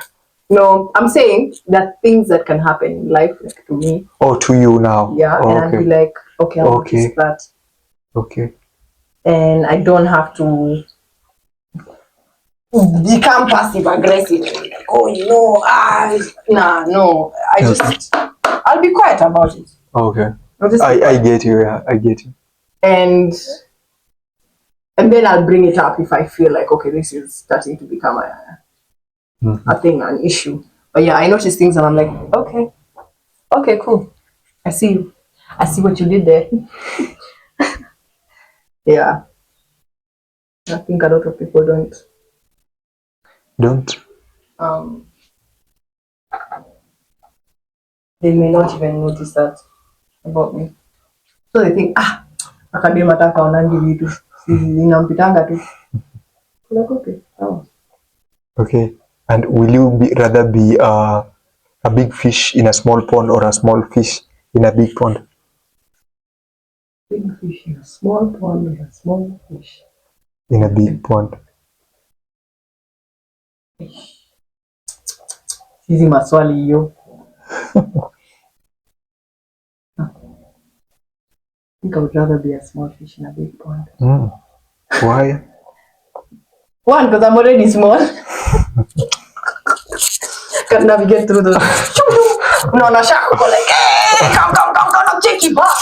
No, I'm saying that things that can happen in life, like to me. Oh, to you now. Yeah, and I'd be like, okay, I'll notice that. Okay. And I don't have to become passive aggressive. Like, no. I'll be quiet about it. Okay. I get you. Yeah, I get you. And then I'll bring it up if I feel like, okay, this is starting to become a thing, an issue. But yeah, I notice things and I'm like, okay, cool. I see you. I see what you did there. Yeah. I think a lot of people don't. They may not even notice that about me. So they think, akadema taka onangi vitu. Ninampitanga tu. Like, okay. Okay. And will you rather be a big fish in a small pond or a small fish in a big pond? Big fish in a small pond or a small fish in a big pond? Hizi maswali hiyo. think I would rather be a small fish in a big pond. Why? One, because I'm already small. Can navigate through those. No, shark go like, hey, come, check it back.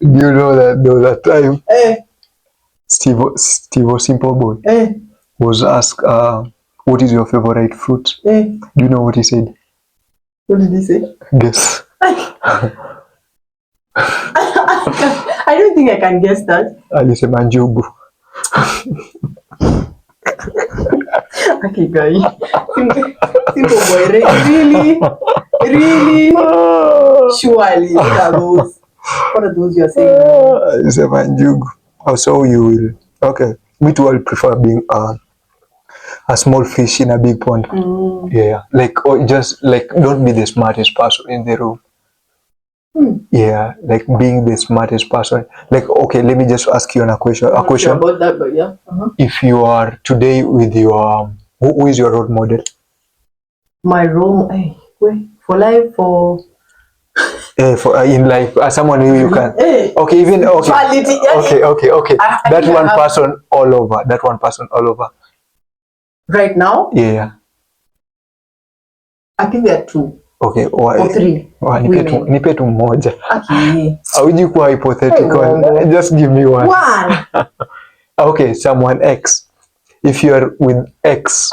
Do you know that time Hey, Steve Simple Boy hey, was asked, what is your favorite fruit? hey. Do you know what he said? What did he say? Guess. I don't think I can guess that. Alisema njugu. Okay, guy. Simple boy, really? Surely, what are those? What are those you are saying? Alisema njugu. So you will. Okay. Me too, I prefer being a small fish in a big pond. Yeah. Like, or just like, don't be the smartest person in the room. Yeah, like being the smartest person. Like, okay, let me just ask you a question. I'm not sure about that, but yeah. If you are today with your, who is your role model? My role, wait, for life, for For in life, as someone who you can. Okay, even okay. Quality, Okay. I That think one I have- person all over. That one person all over. right now, Yeah. I think there are 2 Okay. or 3 women. Nipe tu moja. Okay. Hauji kuwa hypothetical. Hey, Just give me one. One. Okay, someone X. If you are with X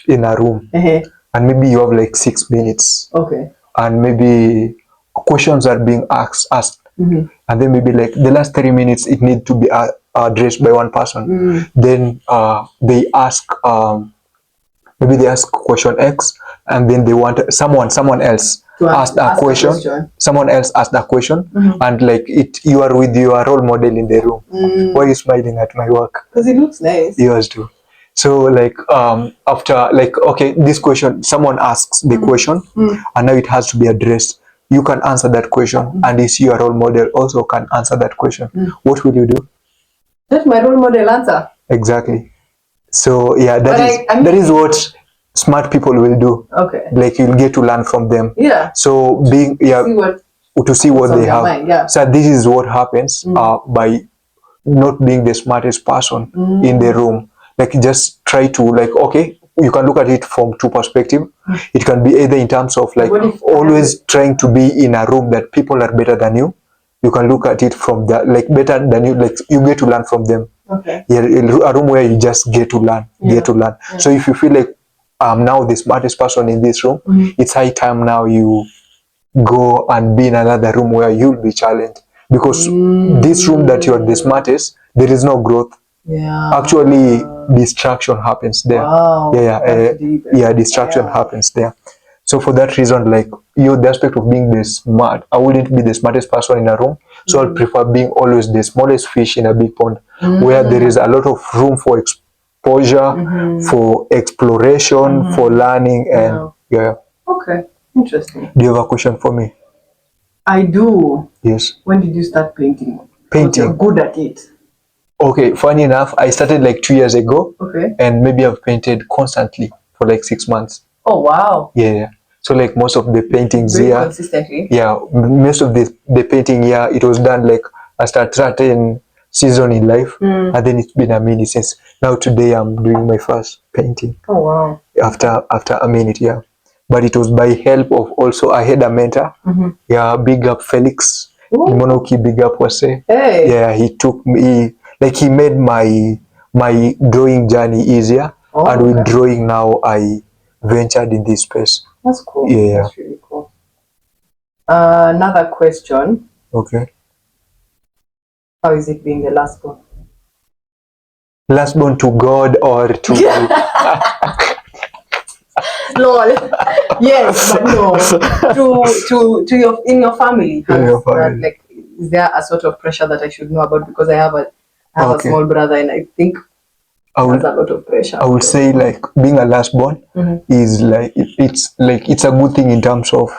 in a room, and maybe you have like 6 minutes, Okay. and maybe questions are being asked, and then maybe like the last 3 minutes it need to be addressed by one person. Then they ask, maybe they ask question X, and then they want someone else asked a question. Someone else asked a question, and like you are with your role model in the room. Why are you smiling at my work? Because it looks nice. Yours too. So like after like, okay, this question, someone asks the question, and now it has to be addressed. You can answer that question, and you see your role model also can answer that question. What will you do? Let my role model answer. Exactly. So yeah, that is what smart people will do. Okay. Like you'll get to learn from them. Yeah. So being to see what they have. Mind, yeah. So this is what happens by not being the smartest person in the room. Like just try to like, okay, you can look at it from 2 perspectives. It can be either in terms of like always trying to be in a room that people are better than you. You can look at it from that, like better than you, like you get to learn from them. Okay. Yeah, a room where you just get to learn, Yeah. So if you feel like I'm now the smartest person in this room, it's high time now you go and be in another room where you'll be challenged. Because this room that you're the smartest, there is no growth. Yeah. Actually, distraction happens there. Wow. Distraction happens there. So for that reason, like the aspect of being the smart, I wouldn't be the smartest person in a room. So I'll prefer being always the smallest fish in a big pond, where there is a lot of room for exposure, for exploration, for learning, and Okay. Interesting. Do you have a question for me? I do. Yes. When did you start painting? Painting. You're good at it. Okay, funny enough, I started like 2 years ago. Okay. And maybe I've painted constantly for like 6 months. Oh, wow. Yeah. So like most of the paintings Very here. Consistently. Yeah, most of the painting here, it was done like at a certain season in life. And then it's been a minute since. Now today I'm doing my first painting. Oh, wow. After a minute, yeah. But it was by help of also, I had a mentor. Yeah, big up Felix. Monoki, big up Wase. Hey. Yeah, he took me, like he made my drawing journey easier. And with drawing now, I ventured in this space. That's cool. Yeah. That's really cool. Another question. Okay. How is it being the last born? Last born to God or to... Lol. Yes, but no. To your in your family. In your family. Like, is there a sort of pressure that I should know about? Because I have a small brother, and I think there's a lot of pressure. I would say like being a last born is like it's a good thing in terms of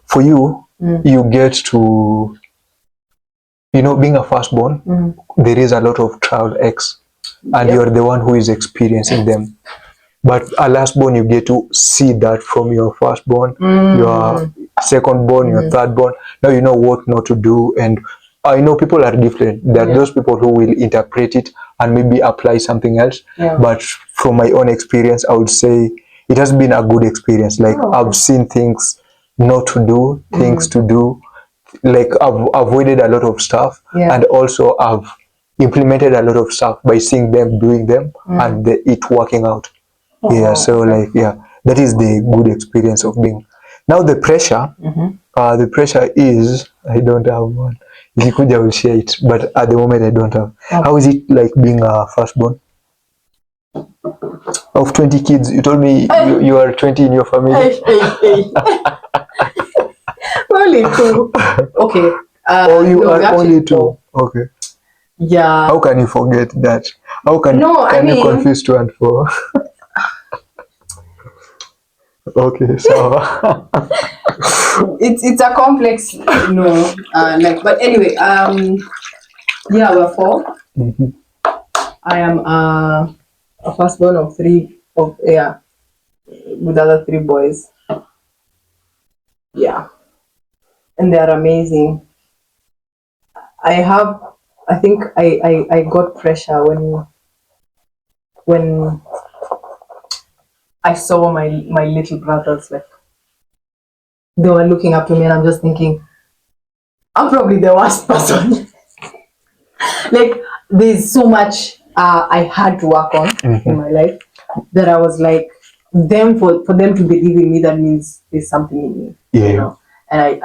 for you. You get to, being a firstborn. There is a lot of trial X, and you're the one who is experiencing them. But a last born, you get to see that from your firstborn. second born, your third born. Now you know what not to do, and I know people are different. There are those people who will interpret it and maybe apply something else. But from my own experience, I would say it has been a good experience. Like I've seen things not to do, things to do. Like I've avoided a lot of stuff, and also I've implemented a lot of stuff by seeing them doing them and it working out. So like that is the good experience of being. Now the pressure, the pressure is I don't have one. If you could, I will share it, but at the moment I don't have. How is it like being a firstborn? Of 20 kids, you told me you are 20 in your family. Only 2. Okay. Oh, you are only 2. Okay. Yeah. How can you forget that? How can you confuse 2 and 4? Okay, so it's a complex, like, but anyway, we're 4. I am a firstborn of 3 with other 3 boys. Yeah, and they are amazing. I think I got pressure when I saw my little brothers, like they were looking up to me, and I'm just thinking, I'm probably the worst person. Like there's so much I had to work on in my life that I was like, for them to believe in me, that means there's something in me, you know. And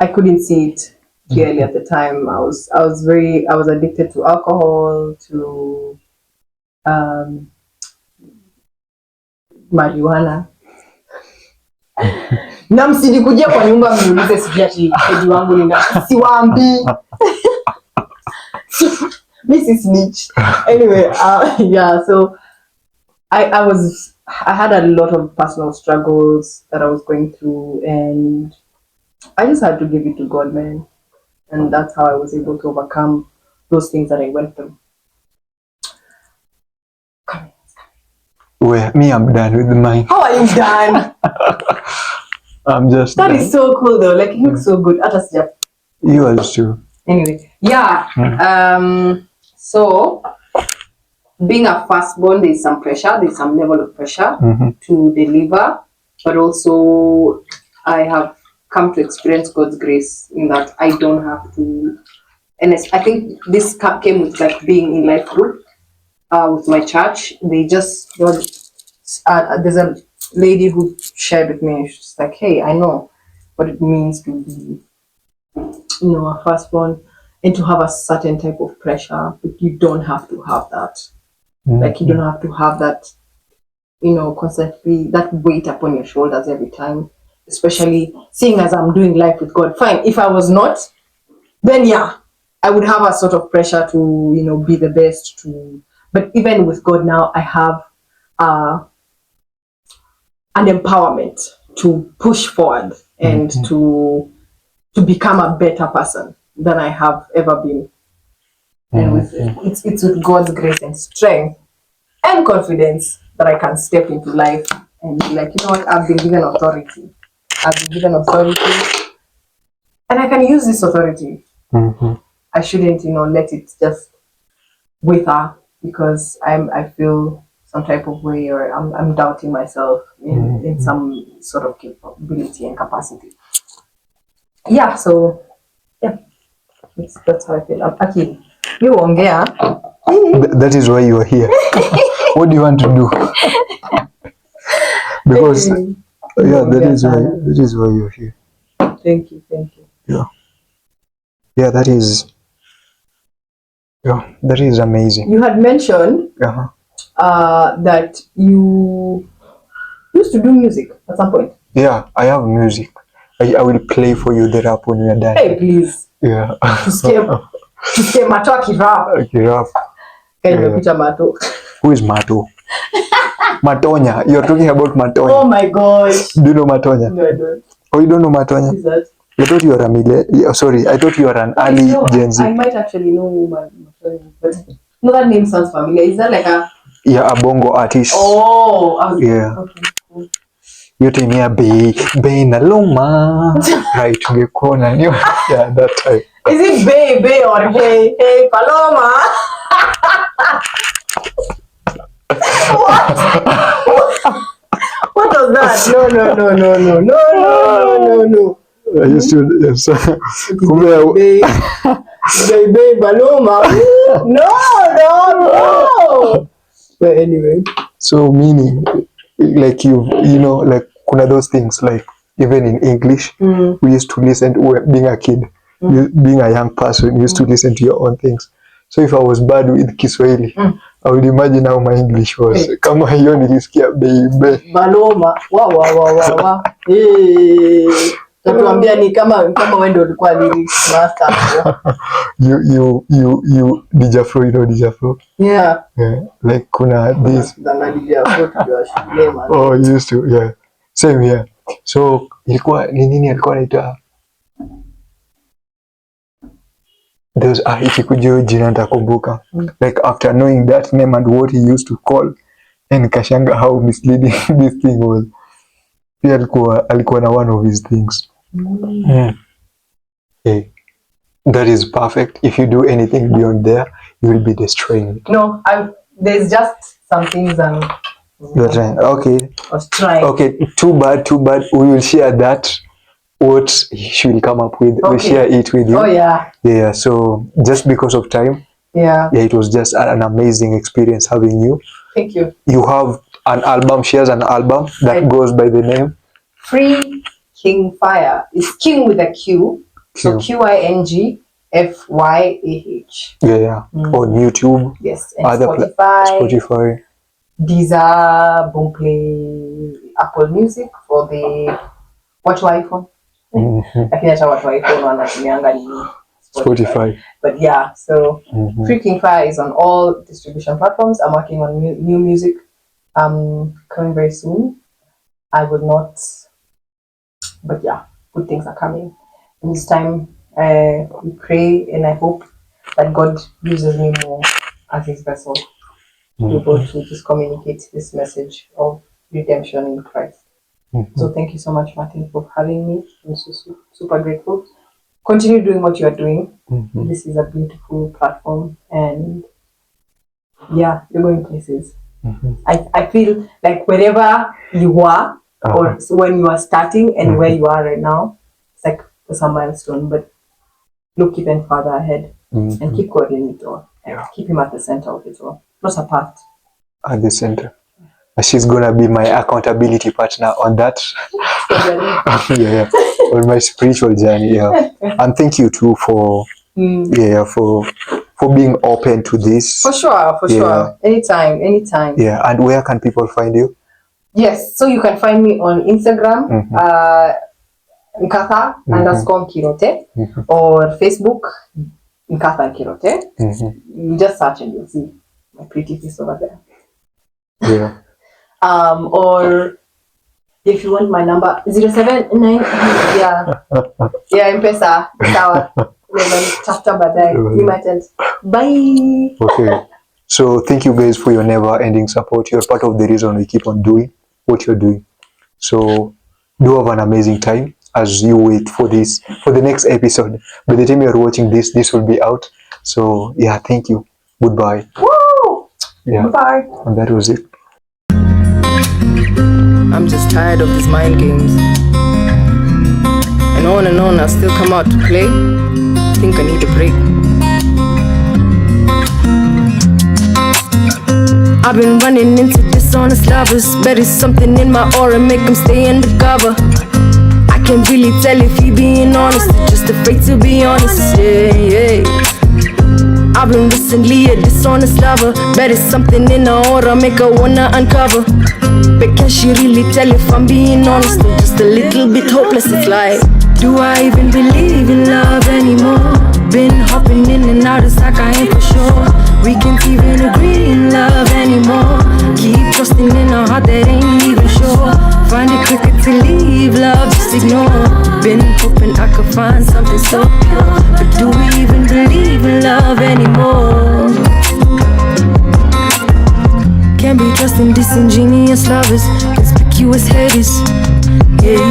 I couldn't see it clearly at the time. I was addicted to alcohol, to marijuana. Na msinikujia kwa nyumba mniulize sijui ati edi wangu ni siwaambi. Mrs. Snitch. Anyway, so I had a lot of personal struggles that I was going through, and I just had to give it to God, man. And that's how I was able to overcome those things that I went through. Well, me, I'm done with mine. How are you done? I'm just That done. is so cool though. Like, you look so good. You also. Anyway, so being a firstborn, there's some pressure. There's some level of pressure to deliver, but also I have come to experience God's grace in that I don't have to. And I think this came with like being in life group with my church. There's a lady who shared with me. She's like, hey, I know what it means to be, a firstborn and to have a certain type of pressure, but you don't have to have that. Like, you don't have to have that, constantly, that weight upon your shoulders every time, especially seeing as I'm doing life with God. Fine, if I was not, then I would have a sort of pressure to, be the best but even with God now, I have an empowerment to push forward and to become a better person than I have ever been. And it's with God's grace and strength and confidence that I can step into life and be like, you know what, I've been given authority. And I can use this authority. I shouldn't, let it just wither because I feel some type of way, or I'm doubting myself in some sort of capability and capacity. That's how I feel. Aki, you ongea. That is why you are here. What do you want to do? Because that is why you're here. Thank you. That is amazing. You had mentioned that you used to do music at some point. Yeah, I have music. I will play for you the rap when we are done. Hey, please. Yeah. Tusikie Mato akirap. Mato. Who is Mato? Matonya. You're talking about Matonya. Oh my gosh. Do you know Matonya? No, I don't. Oh, you don't know Matonya? Who is that? I thought you were a millennial. Sorry, I thought you were an early Gen Z. I might actually know Matonya, but no, that name sounds familiar. Is that like a... Yeah, a bongo artist. Oh, yeah. Okay, cool. yote ni ya bei na loma. Right, tungekuwa na nyo. Yeah, that time. Is it bay or hey Paloma? What was that? No. I used to, yes. Bay Paloma. No. But anyway. So meaning, like you know, like kuna those things like even in English, we used to listen to, being a kid, being a young person, you used to listen to your own things. So if I was bad with Kiswahili, I would imagine how my English was. Kama hiyo nilisikia baby. Baloma. Wa. Tatuambia ni kama wewe ndio ulikuwa lyrics master. You Dijafro, you know Dijafro? Yeah. Like kuna this. Dijafro tuliwashikilia man. Oh, you used to, yeah. Same here. So ilikuwa ni nini alikuwa anaita? There's ikikuja jina nitakumbuka. Like after knowing that name and what he used to call, and kashanga how misleading this thing was. Pia alikuwa na one of his things. Hey, that is perfect. If you do anything beyond there, you will be destroying it. No, there's just some things You're trying. Okay. I was trying. Okay, too bad. We will share that. What she will come up with. Okay. We'll share it with you. Oh yeah. Yeah. So just because of time. Yeah. Yeah, it was just an amazing experience having you. Thank you. You have an album. She has an album that goes by the name Free Campfire. It's King with a Q. So QINGFYAH. Yeah. On YouTube. Yes. And Spotify. Deezer, Boomplay, Apple Music for the watch iPhone. Lakini hata watu wa iPhone wanatumianga ni Spotify. But yeah, so Free Campfire is on all distribution platforms. I'm working on new music coming very soon. I will not, but yeah, good things are coming. And this time we pray and I hope that God uses me more as his vessel to be able to just communicate this message of redemption in Christ. So thank you so much, Martin, for having me. I'm so super grateful. Continue doing what you are doing. This is a beautiful platform, and yeah, you're going places. I feel like wherever you are, or when you are starting and where you are right now, it's like there's a milestone, but look even further ahead and keep God in it all. Keep him at the center of it all, not apart. At the center. She's gonna be my accountability partner on that. Yeah, on my spiritual journey. Yeah, and thank you too for for being open to this. For sure. Anytime. Yeah, and where can people find you? Yes, so you can find me on Instagram, Nkatha _Nkirote, or Facebook, Nkatha Nkirote. You just search and you'll see my pretty face over there. Yeah. Or if you want my number, 079. Yeah, M-Pesa. Sawa. Chapter baadaye. You might end. Bye. Okay. So thank you guys for your never-ending support. You're part of the reason we keep on doing what you're doing. So do have an amazing time as you wait for the next episode. By the time you're watching this will be out. So yeah, thank you. Goodbye. Woo! Yeah. Goodbye. And that was it. I'm just tired of these mind games. And on, I still come out to play. Think I need a break. I've been running into dishonest lovers. Bet it's something in my aura, make them stay undercover. I can't really tell if he being honest, or just afraid to be honest. Yeah. I've been recently a dishonest lover. Bet it's something in her aura, make her wanna uncover. But can she really tell if I'm being honest, or just a little bit hopeless? It's like, do I even believe in love anymore? Been hopping in and out, it's like I ain't for sure. We can't even agree in love anymore. Keep trusting in a heart that ain't even sure. Find it quicker to leave, love just ignore. Been hoping I could find something so pure. But do we even believe in love anymore? Can't be trusting disingenuous lovers, conspicuous haters. Yeah.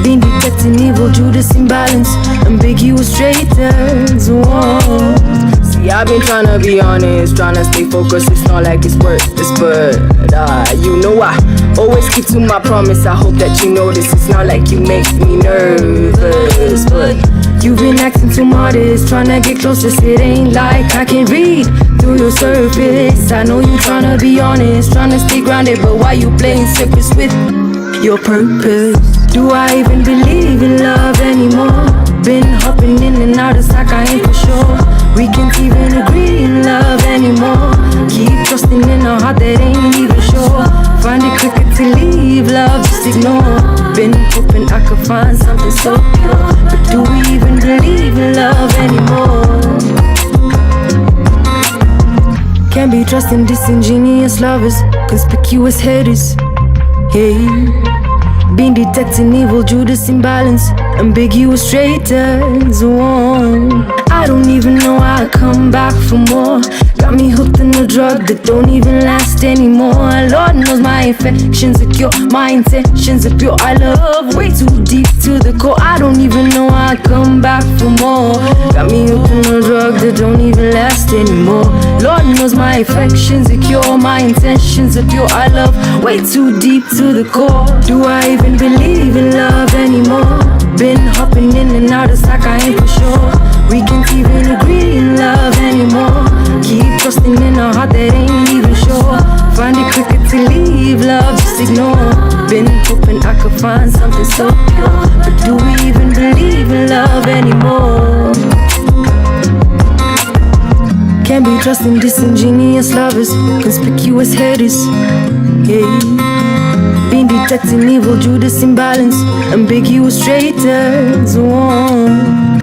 Been detecting evil, Judas imbalance, ambiguous traitors. Whoa. See, I've been trying to be honest, trying to stay focused. It's not like it's worthless, but you know I always keep to my promise. I hope that you notice. It's not like you make me nervous, but you've been acting too modest, trying to get closest. It ain't like I can read through your surface. I know you trying to be honest, trying to stay grounded, but why you playing circus with your purpose? Do I even believe in love anymore? Been hopping in and out, it's like I ain't for sure. We can't even agree in love anymore. Keep trusting in a heart that ain't even sure. Find it quicker to leave love, just ignore. Been hoping I could find something so pure, but do we even believe in love anymore? Can't be trusting disingenuous lovers, conspicuous haters. Hey, been detecting evil, Judas imbalance, ambiguous traitors. Whoa. I don't even know how I come back for more. Got me hooked on a drug that don't even last anymore. Lord knows my infections are cure, my intentions are pure. I love way too deep to the core. I don't even know how I come back for more. Got me hooked on a drug that don't even last anymore. Lord knows my infections are cure, my intentions are pure. I love way too deep to the core. Do I even believe in love anymore? Been hopping in and out, it's like I ain't for sure. We can't even agree in love anymore. Keep trusting in a heart that ain't even sure. Find it quicker to leave love, just ignore. Been hoping I could find something so pure, but do we even believe in love anymore? Can't be trusting disingenuous lovers, conspicuous haters. Yeah. Been detecting evil, Judas imbalance, ambiguous traitors. Whoa.